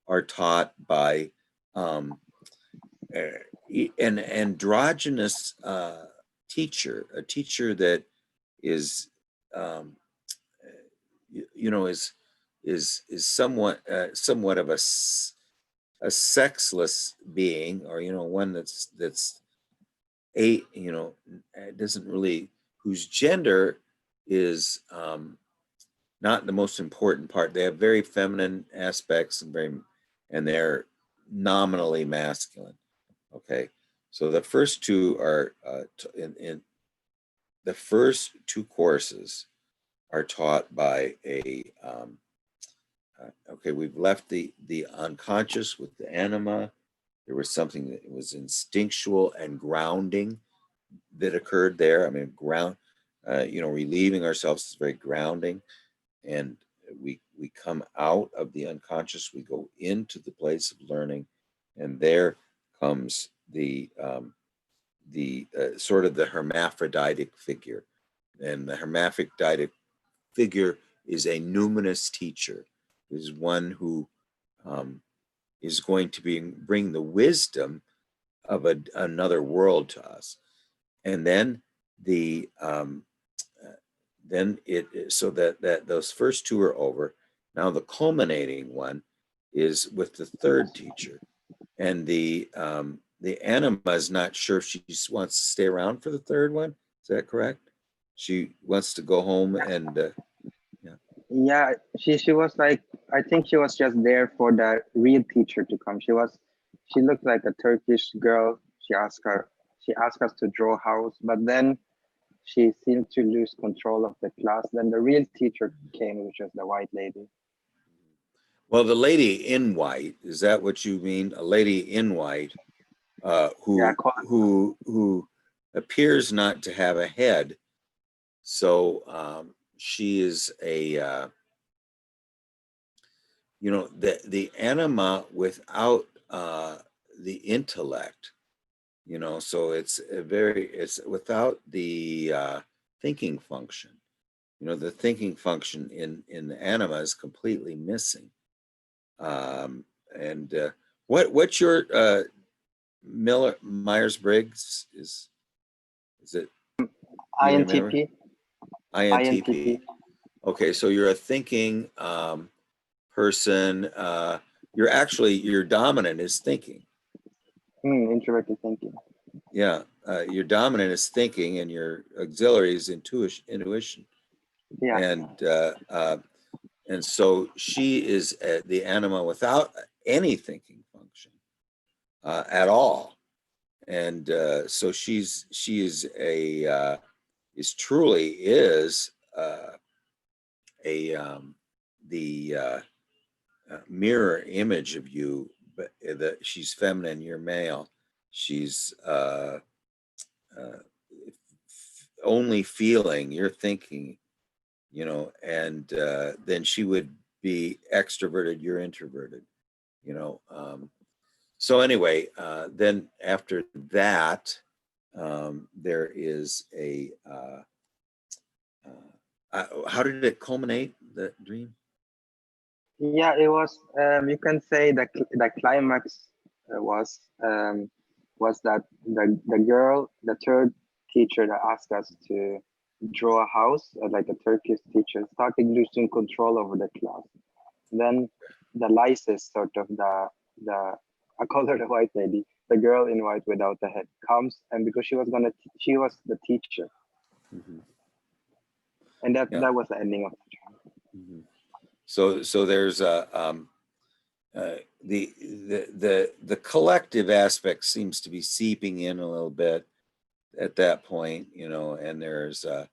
are taught by an androgynous teacher, a teacher that is, is somewhat of a sexless being, or one that's doesn't really, whose gender is not the most important part. They have very feminine aspects and they're nominally masculine. Okay, so the first two are in the first two courses are taught by a okay, we've left the unconscious with the anima. There was something that was instinctual and grounding that occurred there. I mean, relieving ourselves is very grounding. And we come out of the unconscious, we go into the place of learning, and there comes the sort of the hermaphroditic figure. And the hermaphroditic figure is a numinous teacher, is one who is going to bring the wisdom of another world to us. And then so that those first two are over. Now the culminating one is with the third teacher, and the anima is not sure if she wants to stay around for the third one. Is that correct? She wants to go home and Yeah, she was like, I think she was just there for the real teacher to come. She looked like a Turkish girl. She asked us to draw a house, but then she seemed to lose control of the class. Then the real teacher came, which was the white lady. Well, the lady in white, is that what you mean? A lady in white who appears not to have a head. So she is a the anima without the intellect. So it's without the thinking function. The thinking function in the anima is completely missing. What's your Myers-Briggs is it INTP. INTP? Okay, so you're a thinking person. Your dominant is thinking. Introverted thinking. Yeah, your dominant is thinking, and your auxiliary is intuition. Yeah. And so she is the anima without any thinking function at all. And so she is the mirror image of you, but that she's feminine, you're male. She's only feeling, you're thinking, and then she would be extroverted, you're introverted, so anyway, then after that, there is a how did it culminate, the dream? Yeah, it was. You can say the climax was that the girl, the third teacher that asked us to draw a house, like a Turkish teacher, started losing control over the class. Then the Lysis, sort of the I call her the white lady, the girl in white without the head, comes, and because she was the teacher, and that was the ending of the dream. So there's the collective aspect seems to be seeping in a little bit at that point, and there's I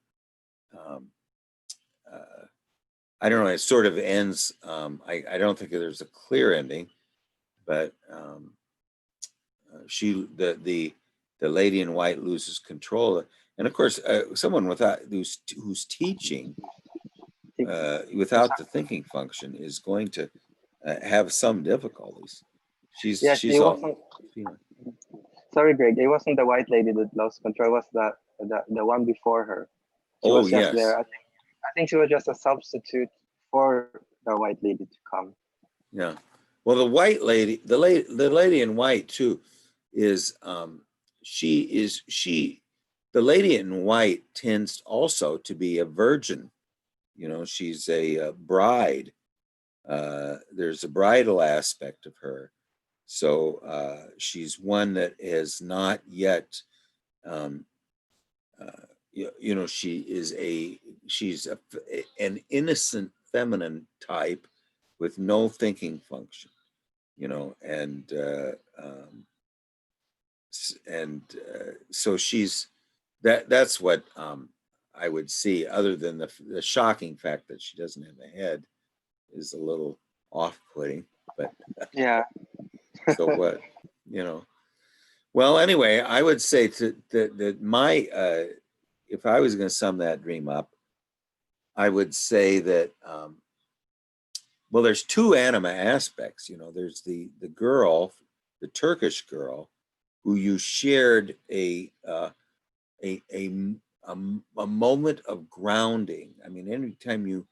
don't know, it sort of ends. I don't think there's a clear ending, but the lady in white loses control, and of course someone who's teaching without the thinking function is going to have some difficulties. Yes, She's it all. wasn't. Sorry, Greg. It wasn't the white lady that lost control. It was the one before her. She Oh was just yes, there. I think she was just a substitute for the white lady to come. yeah. Well, the white lady, the lady in white too, is the lady in white tends also to be a virgin. You know, she's a bride. There's a bridal aspect of her. So she's one that is not yet, um, you know, she's an innocent feminine type with no thinking function, you know, so she's that's what I would see, other than the shocking fact that she doesn't have a head is a little off-putting, but Yeah. so what, you know. Well, anyway, I would say that my if I was going to sum that dream up, I would say that well, there's two anima aspects. You know, there's the girl, the Turkish girl, who you shared a moment of grounding. I mean, anytime you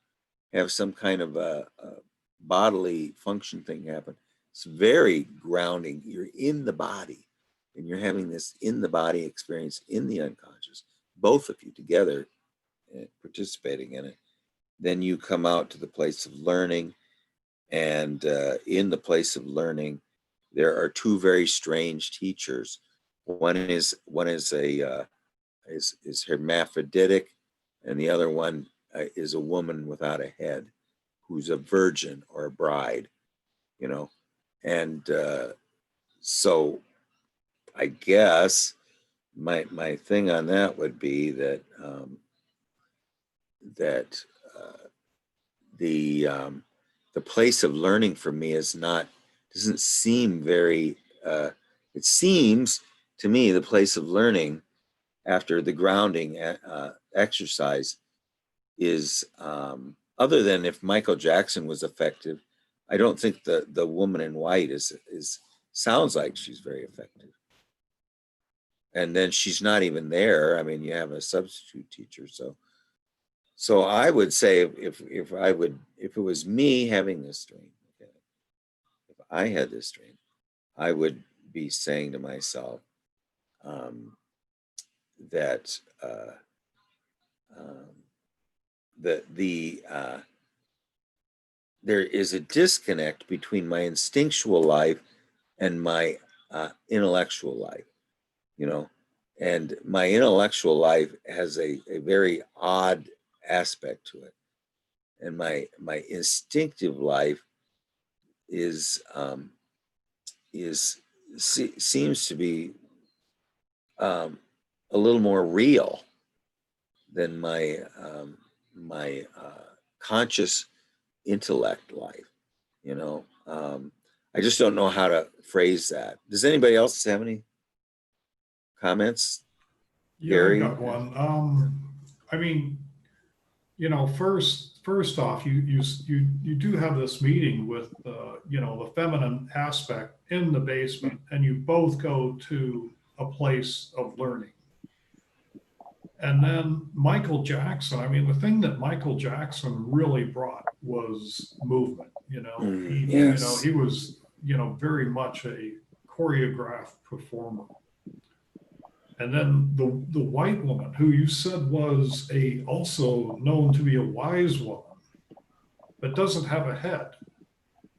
have some kind of a bodily function thing happen, it's very grounding. You're in the body, and you're having this in the body experience in the unconscious, both of you together participating in it. Then you come out to the place of learning, and in the place of learning, there are two very strange teachers. One is is hermaphroditic, and the other one is a woman without a head, who's a virgin or a bride, you know. And so I guess my thing on that would be that that the place of learning for me doesn't seem very. It seems to me the place of learning after the grounding exercise is, other than if Michael Jackson was effective, I don't think the woman in white is sounds like she's very effective. And then she's not even there. I mean, you have a substitute teacher, so I would say if it was me having this dream, okay, if I had this dream, I would be saying to myself that there is a disconnect between my instinctual life and my intellectual life, you know, and my intellectual life has a very odd aspect to it, and my instinctive life is seems to be a little more real than my conscious intellect life, you know. I just don't know how to phrase that. Does anybody else have any comments? Yeah, Gary? I've got one. I mean, you know, first off, you do have this meeting with you know, the feminine aspect in the basement, and you both go to a place of learning. And then Michael Jackson, I mean, the thing that Michael Jackson really brought was movement. You know, you know, Yes. he was, you know, very much a choreographed performer. And then the white woman, who you said was also known to be a wise woman, but doesn't have a head.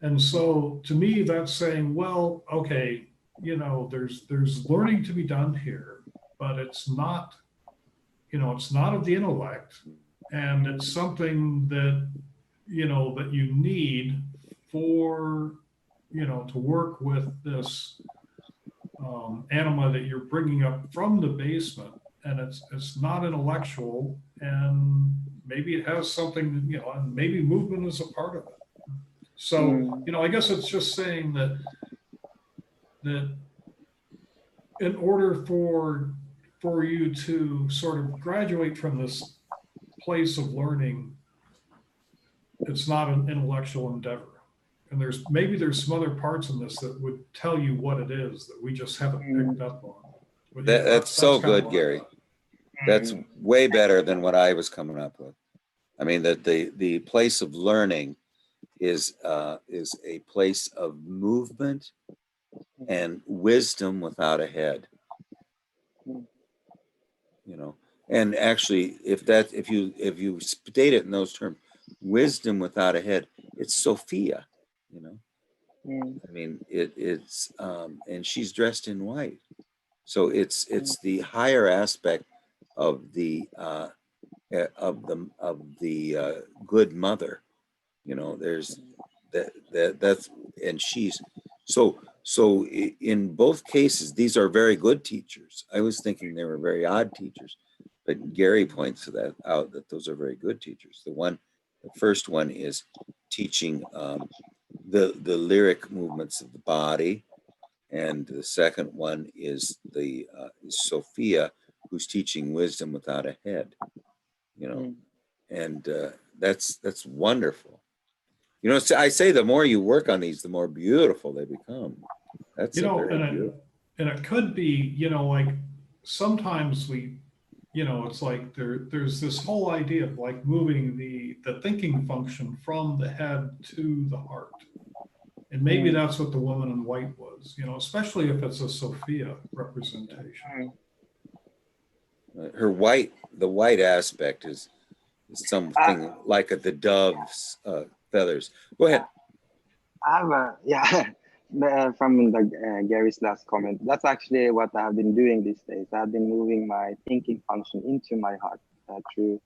And so to me, that's saying, well, okay, you know, there's learning to be done here, but it's not, you know, it's not of the intellect, and it's something that, you know, that you need for, you know, to work with this anima that you're bringing up from the basement, and it's not intellectual, and maybe it has something, you know, and maybe movement is a part of it. So, you know, I guess it's just saying that in order for you to sort of graduate from this place of learning, it's not an intellectual endeavor. And there's some other parts in this that would tell you what it is that we just haven't picked up on. But yeah, That's so kinda good, what I Gary. thought. That's way better than what I was coming up with. I mean, that the place of learning is a place of movement and wisdom without a head. You know, and actually, if you state it in those terms, wisdom without a head, it's Sophia. You know, I mean, it's and she's dressed in white, so it's the higher aspect of the good mother. You know, there's that's and she's so in both cases, these are very good teachers. I was thinking they were very odd teachers, but Gary points to that out that those are very good teachers. The first one is teaching the lyric movements of the body, and the second one is is Sophia, who's teaching wisdom without a head. You know, and that's wonderful. You know, I say the more you work on these, the more beautiful they become. That's beautiful. And it could be, like sometimes it's like there's this whole idea of like moving the thinking function from the head to the heart. And maybe that's what the woman in white was, especially if it's a Sophia representation. The white aspect is something like the dove's feathers. Go ahead. I have from Gary's last comment. That's actually what I have been doing these days. I've been moving my thinking function into my heart through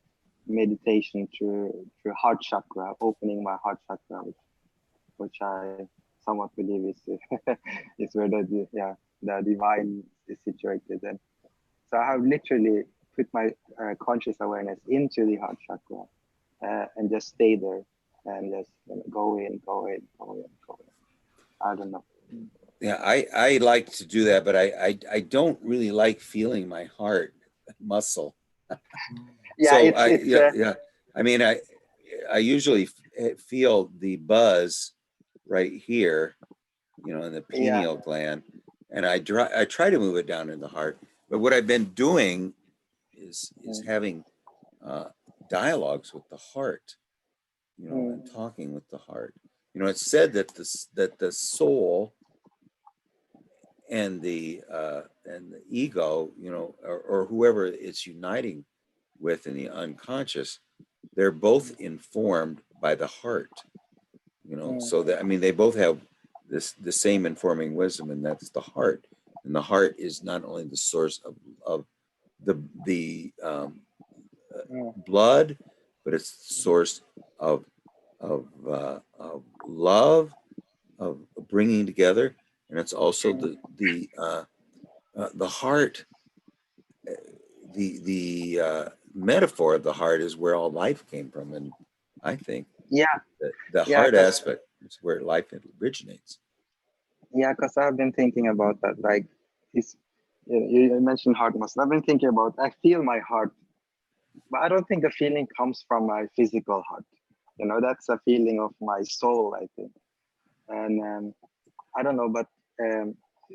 meditation, through heart chakra, opening my heart chakra, which I somewhat believe is is where the divine is situated. And so I have literally put my conscious awareness into the heart chakra and just stay there and just go in. I don't know. Yeah, I like to do that, but I don't really like feeling my heart muscle. Yeah, I mean, I usually feel the buzz right here, in the pineal gland, and I try to move it down in the heart. But what I've been doing is having dialogues with the heart, and talking with the heart. It's said that the soul and the ego, or whoever it's uniting with in the unconscious, they're both informed by the heart. So that, I mean, they both have the same informing wisdom, and that's the heart. And the heart is not only the source of the blood, but it's the source of love, of bringing together, and it's also the heart. The metaphor of the heart is where all life came from, and I think the heart aspect is where life originates. Yeah, because I've been thinking about that. Like, you mentioned heart muscle. I've been thinking about. I feel my heart, but I don't think the feeling comes from my physical heart. That's a feeling of my soul, I think. And I don't know, but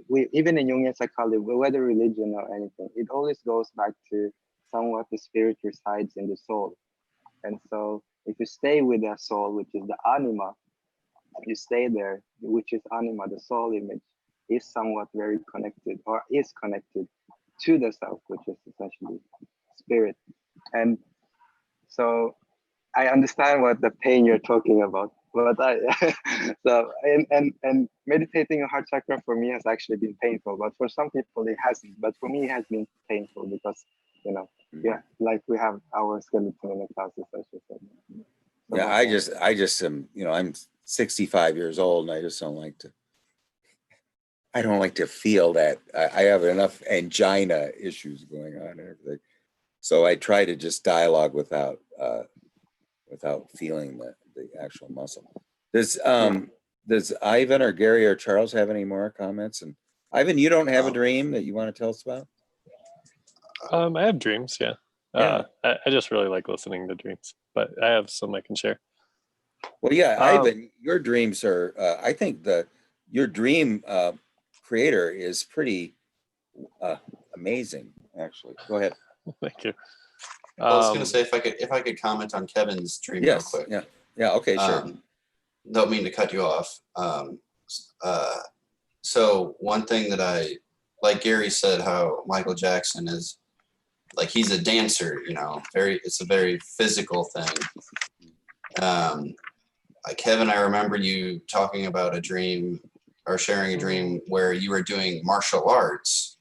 we even in Jungian psychology, whether religion or anything, it always goes back to somewhat the spirit resides in the soul. And so if you stay with the soul, which is the anima, you stay there, which is anima, the soul image, is somewhat very connected, or is connected to the self, which is essentially spirit. And so I understand what the pain you're talking about, but and meditating a heart chakra for me has actually been painful, but for some people it hasn't. But for me, it has been painful because like we have our skeleton in the classes, as you said. Yeah, I just am, I'm 65 years old, and I just don't like to feel that. I have enough angina issues going on and everything, so I try to just dialogue without feeling the actual muscle. Does Ivan or Gary or Charles have any more comments? And Ivan, you don't have a dream that you want to tell us about? I have dreams, yeah. I just really like listening to dreams, but I have some I can share. Well, yeah, Um, Ivan, your dreams are, I think your dream creator is pretty uh, amazing, actually. Go ahead. Thank you. Well, I was going to Um, say if I could comment on Kevin's dream real Yes, quick. yeah, yeah, okay, sure. Don't mean to cut you off. So one thing that like Gary said, how Michael Jackson is like he's a dancer, you know, it's a very physical thing. Kevin, I remember you talking about a dream or sharing a dream where you were doing martial arts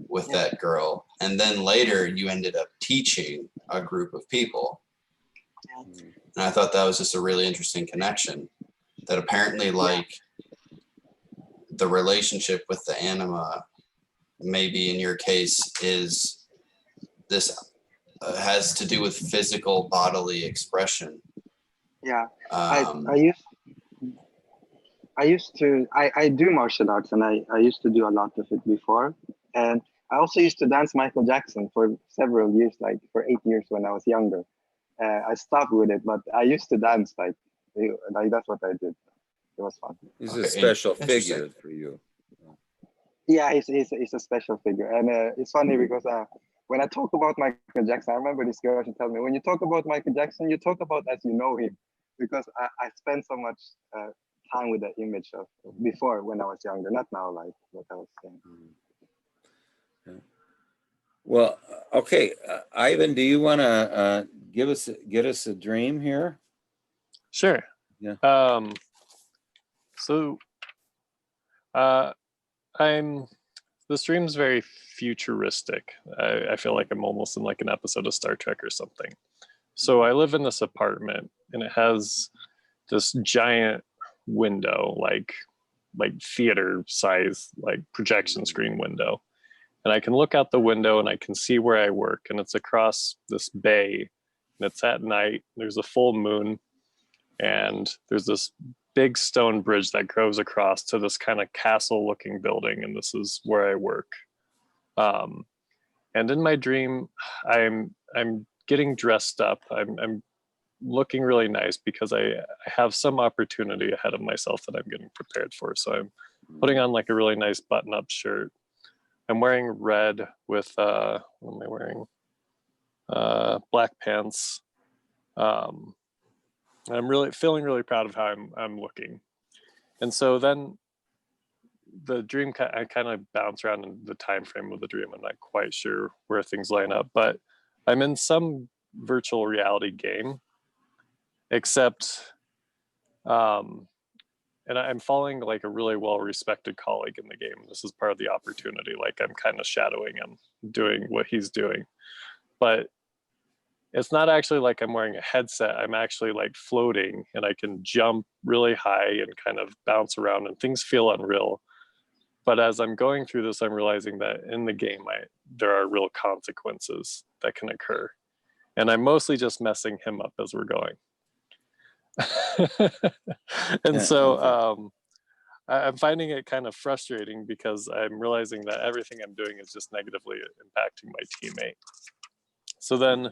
with that girl, and then later you ended up teaching a group of people. And I thought that was just a really interesting connection. That apparently, like the relationship with the anima, maybe in your case, is this has to do with physical bodily expression. Yeah, Um, I do martial arts, and I used to do a lot of it before. And I also used to dance Michael Jackson for several years, like for 8 years when I was younger. I stopped with it, but I used to dance like that's what I did. It was fun. He's a okay, special interesting. figure for you. Yeah, he's a special figure, and it's funny because when I talk about Michael Jackson, I remember this girl. She told me, when you talk about Michael Jackson, you talk about as you know him, because I spent so much time with the image of before when I was younger, not now, like what I was saying. Yeah. Well, okay, Ivan, do you want to get us a dream here? sure. Yeah. So this dream's very futuristic. I feel like I'm almost in like an episode of Star Trek or something. So I live in this apartment, and it has this giant window, like theater size, like projection screen window. And I can look out the window and I can see where I work, and it's across this bay, and it's at night. There's a full moon, and there's this big stone bridge that goes across to this kind of castle looking building, and this is where I work. And in my dream, I'm getting dressed up. I'm looking really nice because I have some opportunity ahead of myself that I'm getting prepared for. So I'm putting on like a really nice button up shirt. I'm wearing red with what am I wearing? Black pants. I'm really feeling really proud of how I'm looking. And so then the dream, I kind of bounce around in the time frame of the dream. I'm not quite sure where things line up, but I'm in some virtual reality game, except and I'm following like a really well-respected colleague in the game. This is part of the opportunity. Like I'm kind of shadowing him, doing what he's doing. But it's not actually like I'm wearing a headset. I'm actually like floating, and I can jump really high and kind of bounce around, and things feel unreal. But as I'm going through this, I'm realizing that in the game, there are real consequences that can occur. And I'm mostly just messing him up as we're going. And so I'm finding it kind of frustrating because I'm realizing that everything I'm doing is just negatively impacting my teammate. So then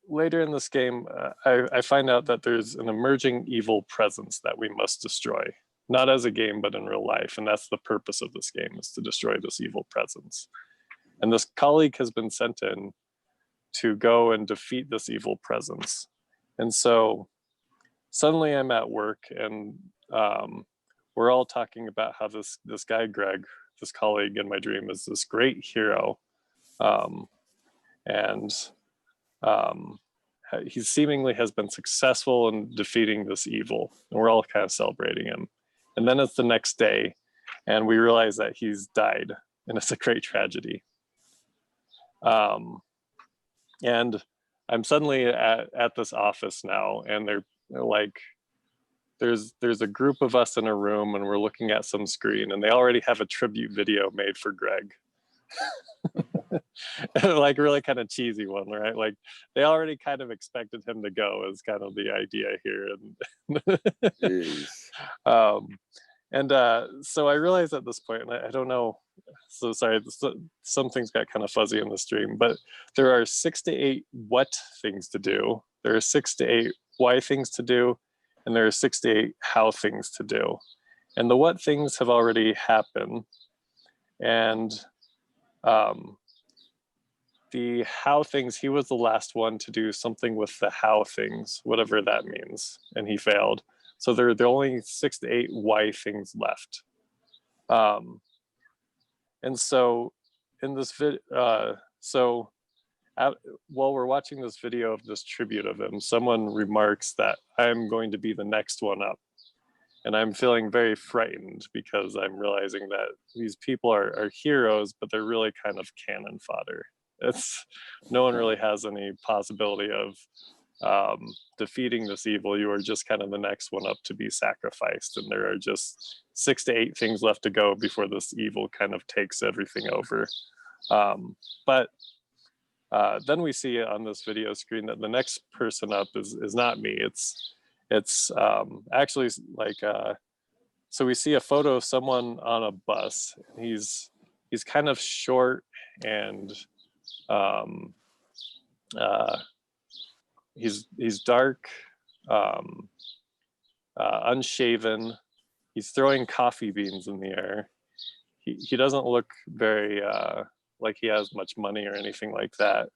later in this game, I find out that there's an emerging evil presence that we must destroy, not as a game, but in real life. And that's the purpose of this game, is to destroy this evil presence. And this colleague has been sent in to go and defeat this evil presence. And so suddenly I'm at work, and we're all talking about how this guy, Greg, this colleague in my dream, is this great hero. And he seemingly has been successful in defeating this evil, and we're all kind of celebrating him. And then it's the next day, and we realize that he's died, and it's a great tragedy. And I'm suddenly at this office now, and they're like, there's a group of us in a room, and we're looking at some screen, and they already have a tribute video made for Greg. Like really kind of cheesy one, right? Like they already kind of expected him to go, is kind of the idea here. And so I realized at this point, and I don't know, so sorry, some things got kind of fuzzy in the stream, but there are 6 to 8 what things to do there are 6 to 8 why things to do, and there are 6 to 8 how things to do. And the what things have already happened. And the how things, he was the last one to do something with the how things, whatever that means, and he failed. So there are only 6 to 8 why things left. And so in this while we're watching this video of this tribute of him, someone remarks that I'm going to be the next one up. And I'm feeling very frightened because I'm realizing that these people are heroes, but they're really kind of cannon fodder. No one really has any possibility of defeating this evil. You are just kind of the next one up to be sacrificed. And there are just 6 to 8 things left to go before this evil kind of takes everything over. But then we see on this video screen that the next person up is not me. It's actually like, so we see a photo of someone on a bus. He's kind of short and he's dark, unshaven. He's throwing coffee beans in the air. He doesn't look very like he has much money or anything like that.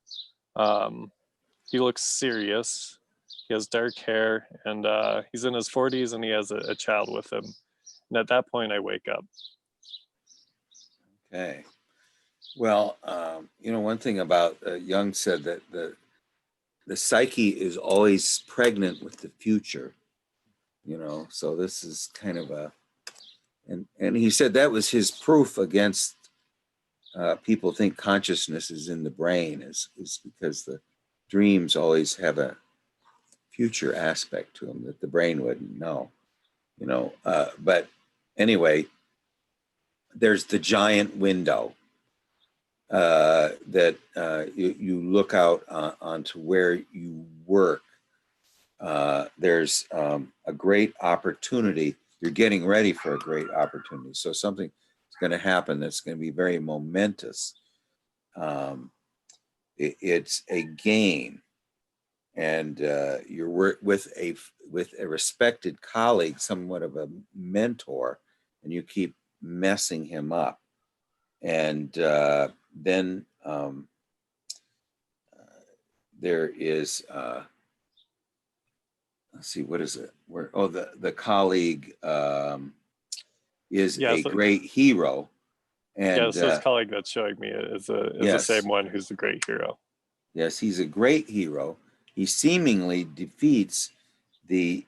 He looks serious. He has dark hair, and he's in his 40s, and he has a child with him. And at that point, I wake up. Okay. Well, one thing about Jung said that the psyche is always pregnant with the future, so this is kind of and he said that was his proof against people think consciousness is in the brain is because the dreams always have a future aspect to them that the brain wouldn't know, but anyway, there's the giant window that you look out onto where you work. There's a great opportunity. You're getting ready for a great opportunity. So something is going to happen that's going to be very momentous. It's a game, and you're with a respected colleague, somewhat of a mentor, and you keep messing him up. And then there is, let's see, what is it? The colleague is a great hero. And so his colleague that's showing me is the same one who's the great hero. Yes, he's a great hero. He seemingly defeats the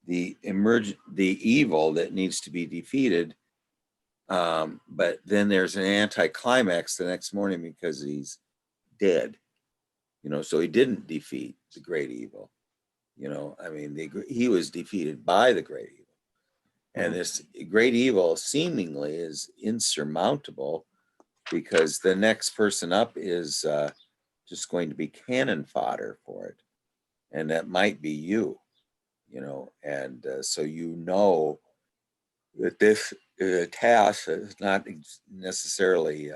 evil that needs to be defeated. But then there's an anticlimax the next morning because he's dead, so he didn't defeat the great evil, he was defeated by the great evil. And this great evil seemingly is insurmountable because the next person up is just going to be cannon fodder for it. And that might be you, and so that this task is not necessarily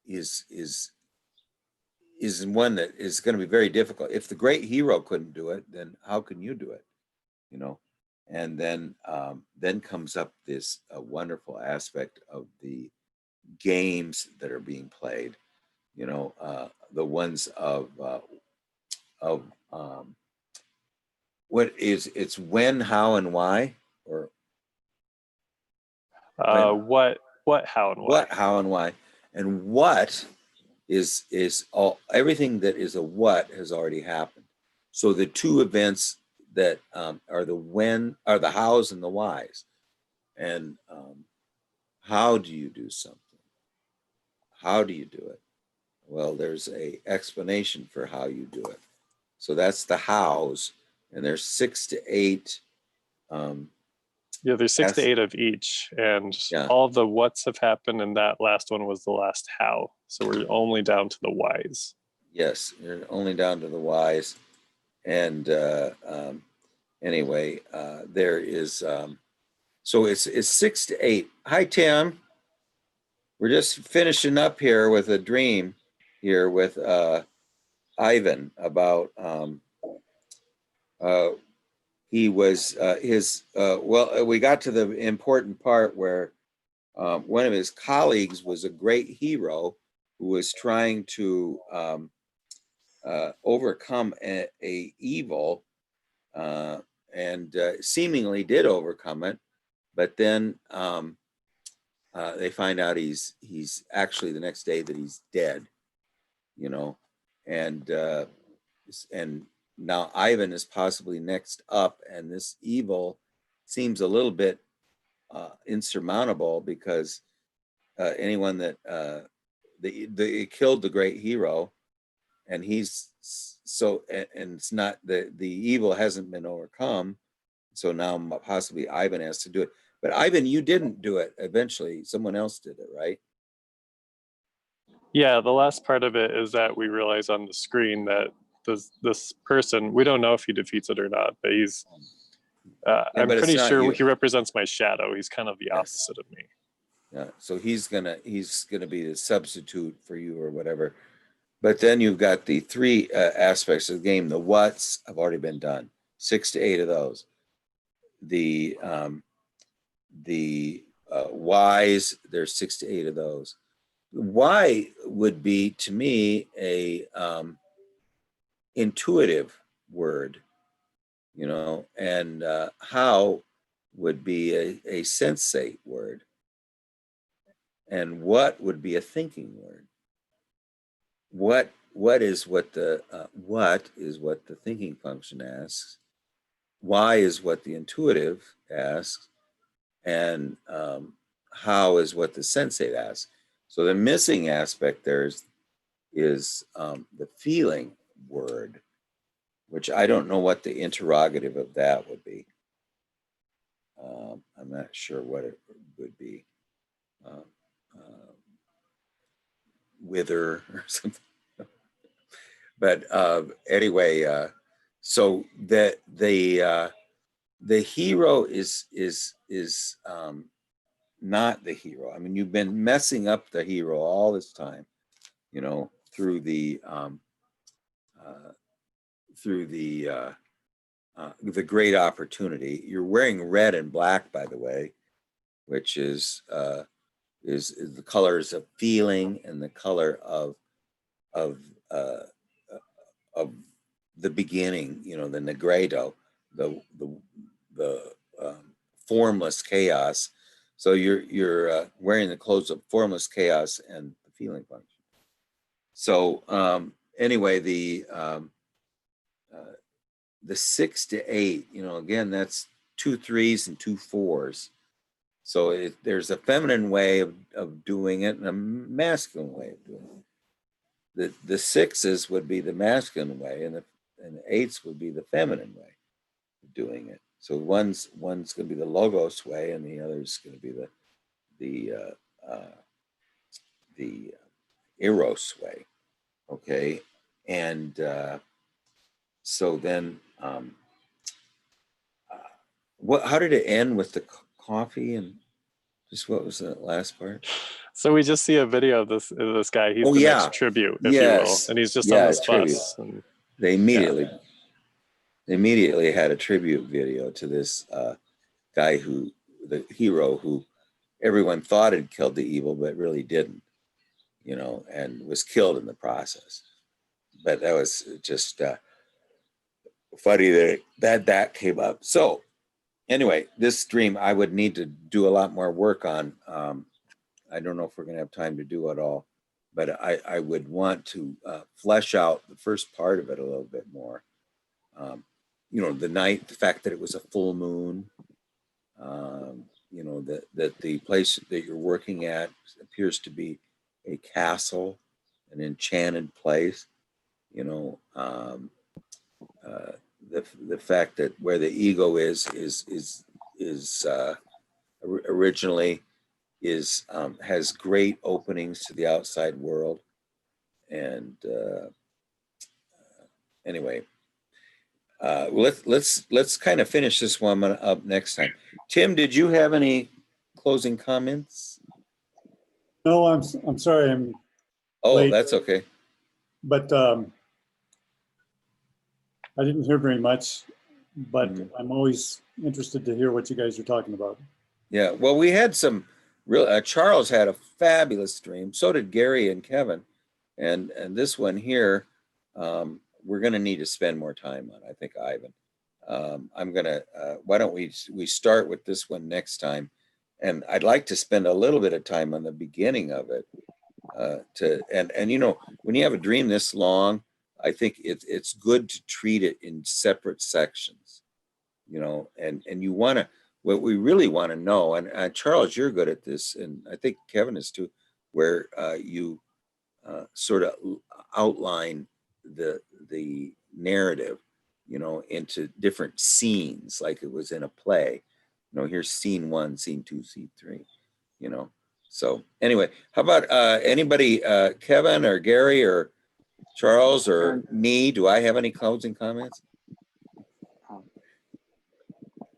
is one that is going to be very difficult. If the great hero couldn't do it, then how can you do it? And then comes up this wonderful aspect of the games that are being played. The ones of what is it's when, how, and why, or what, how, and why. What, how, and why, and what is all everything that is a what has already happened. So the two events that are the when are the hows and the whys, and how do you do something? How do you do it? Well, there's a explanation for how you do it. So that's the hows, and there's 6 to 8. There's 6 to 8 of each, and all the whats have happened, and that last one was the last how. So we're only down to the whys. Yes, you're only down to the whys, and anyway, there is. So it's 6 to 8. Hi, Tim. We're just finishing up here with a dream here with Ivan about he was well, we got to the important part where one of his colleagues was a great hero who was trying to overcome a evil, and seemingly did overcome it, but then they find out he's actually the next day that he's dead, you know, and now Ivan is possibly next up, and this evil seems a little bit insurmountable because anyone that it killed the great hero, and he's so, and it's not the evil hasn't been overcome, so now possibly Ivan has to do it. But Ivan, you didn't do it. Eventually, someone else did it, right? Yeah, the last part of it is that we realize on the screen that this person, we don't know if he defeats it or not, but he's I'm but it's pretty not sure you. he represents my shadow. He's kind of the Yes. opposite of me. Yeah, so he's gonna be the substitute for you or whatever. But then you've got the three aspects of the game. The whats have already been done, 6 to 8 of those. The whys, there's 6 to 8 of those. Why would be, to me, a intuitive word, you know, and how would be a sensate word, and what would be a thinking word. What is what the thinking function asks. Why is what the intuitive asks, and how is what the sensate asks. So the missing aspect there is the feeling word, which I don't know what the interrogative of that would be. I'm not sure what it would be. Wither or something. But anyway, so that the hero is not the hero. I mean, you've been messing up the hero all this time, you know, through the great opportunity. You're wearing red and black, by the way, which is the colors of feeling and the color of the beginning. You know, the negredo, the formless chaos. So you're wearing the clothes of formless chaos and the feeling function. So anyway, the 6 to 8, you know, again, that's 2 3s and 2 4s. So there's a feminine way of doing it and a masculine way of doing it. The 6s would be the masculine way, and the 8s would be the feminine way of doing it. So one's going to be the logos way, and the other's going to be the eros way. Okay, and so then how did it end with the coffee, and just what was the last part? So we just see a video of this guy. He's the next tribute, if you will, and he's just on this bus. And, they immediately had a tribute video to this guy the hero who everyone thought had killed the evil, but really didn't, you know, and was killed in the process. But that was just funny that came up. So anyway, this dream I would need to do a lot more work on. I don't know if we're going to have time to do it all, but I would want to flesh out the first part of it a little bit more. You know, the fact that it was a full moon, you know, that the place that you're working at appears to be a castle, an enchanted place, you know, the fact that where the ego is originally has great openings to the outside world. And anyway, let's kind of finish this one up next time. Tim, did you have any closing comments? No, I'm sorry. I'm Oh, late. that's okay. But I didn't hear very much, but Mhm. I'm always interested to hear what you guys are talking about. Yeah, well, we had some real. Charles had a fabulous dream. So did Gary and Kevin, and this one here, we're going to need to spend more time on. I think, Ivan. I'm gonna. Why don't we start with this one next time, and I'd like to spend a little bit of time on the beginning of it. And you know, when you have a dream this long, I think it's good to treat it in separate sections. You know, and you want to. What we really want to know, and Charles, you're good at this, and I think Kevin is too, where you sort of outline the narrative, you know, into different scenes, like it was in a play. You know, here's scene 1, scene 2, scene 3. You know, so anyway, how about anybody, Kevin or Gary or Charles or me? Do I have any closing comments?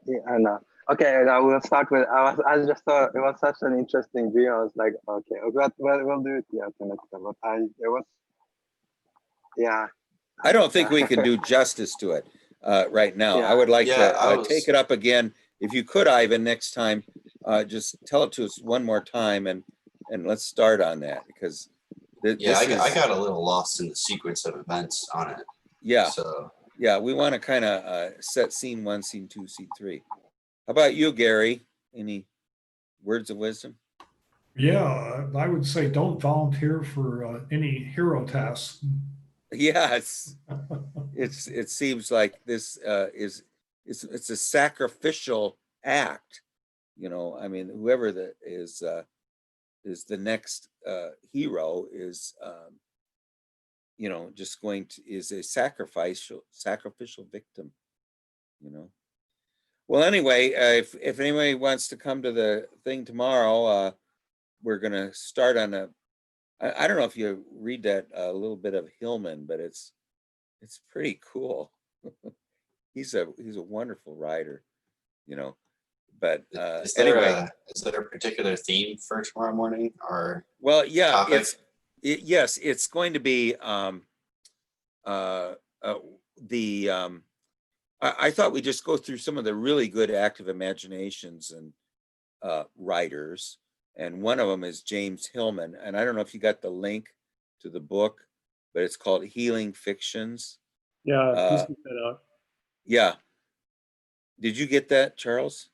Yeah, I know. Okay, and I will start with. I just thought it was such an interesting dream. I was like, okay, we'll do it. Yeah, the next time. But it was, yeah. I don't think we can do justice to it right now. I would like Yeah, to take it up again. If you could, Ivan, next time, just tell it to us one more time, and let's start on that, because yeah, I got a little lost in the sequence of events on it. Yeah. So Yeah, we want to kind of set scene 1, scene 2, scene 3. How about you, Gary? Any words of wisdom? Yeah, I would say don't volunteer for any hero tasks. Yeah, it seems like this it's a sacrificial act. You know, I mean, whoever is the next hero is you know, just going to is a sacrificial victim. You know. Well, anyway, if anybody wants to come to the thing tomorrow, we're going to start on I don't know if you read that a little bit of Hillman, but it's pretty cool. He's a wonderful writer, you know. But is there anyway, is there a particular theme for tomorrow morning or well, yeah, topic? yes, it's going to be the I thought we'd just go through some of the really good active imaginations and writers, and one of them is James Hillman. And I don't know if you got the link to the book, but it's called Healing Fictions. Yeah, please keep that out. Yeah. Did you get that, Charles?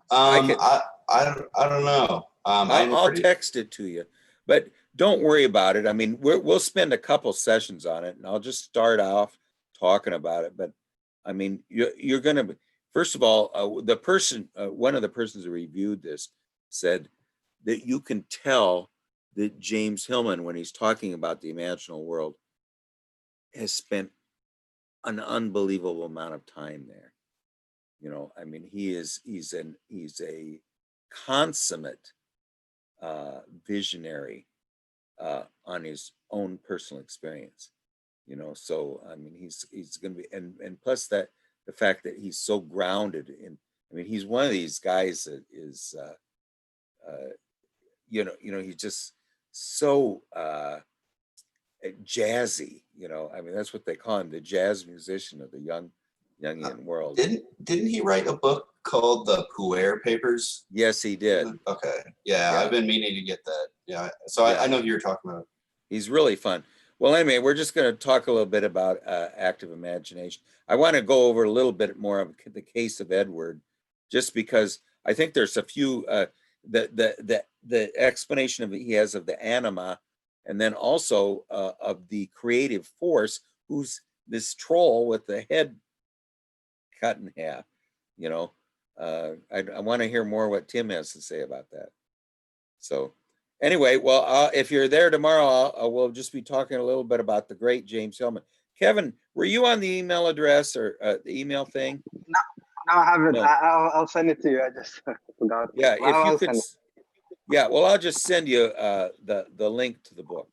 I don't know. I'll text it to you, but don't worry about it. I mean, we'll spend a couple sessions on it, and I'll just start off talking about it. But I mean, you're going to, first of all, the person, one of the persons who reviewed this said that you can tell that James Hillman, when he's talking about the imaginal world, has spent an unbelievable amount of time there. You know, I mean, he's a consummate visionary on his own personal experience. You know, so I mean, he's going to be, and plus that the fact that he's so grounded in. I mean, he's one of these guys that is, you know, he's just so jazzy. You know, I mean, that's what they call him, the jazz musician of the Jungian world. Didn't he write a book called the Puer Papers? Yes, he did. Okay. Yeah, I've been meaning to get that. Yeah. So Yeah. I know who you're talking about. He's really fun. Well, anyway, we're just going to talk a little bit about active imagination. I want to go over a little bit more of the case of Edward, just because I think there's a few the explanation of he has of the anima, and then also of the creative force, who's this troll with the head cut in half. You know, I want to hear more what Tim has to say about that. So anyway, well, if you're there tomorrow, we'll just be talking a little bit about the great James Hillman. Kevin, were you on the email address or the email thing? No, I haven't. No. I'll send it to you. I just forgot. Yeah, Well, if you could. Yeah, well, I'll just send you the link to the book.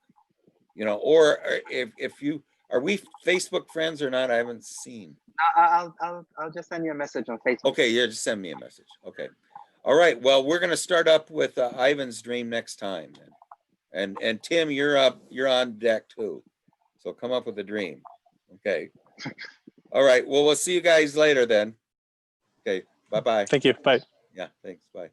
You know, or if you are we Facebook friends or not? I haven't seen. I'll just send you a message on Facebook. Okay, yeah, just send me a message. Okay. All right. Well, we're going to start up with Ivan's dream next time, and Tim, you're up. You're on deck too. So come up with a dream. Okay. All right. Well, we'll see you guys later then. Okay. Bye-bye. Thank you. Bye. Yeah. Thanks. Bye.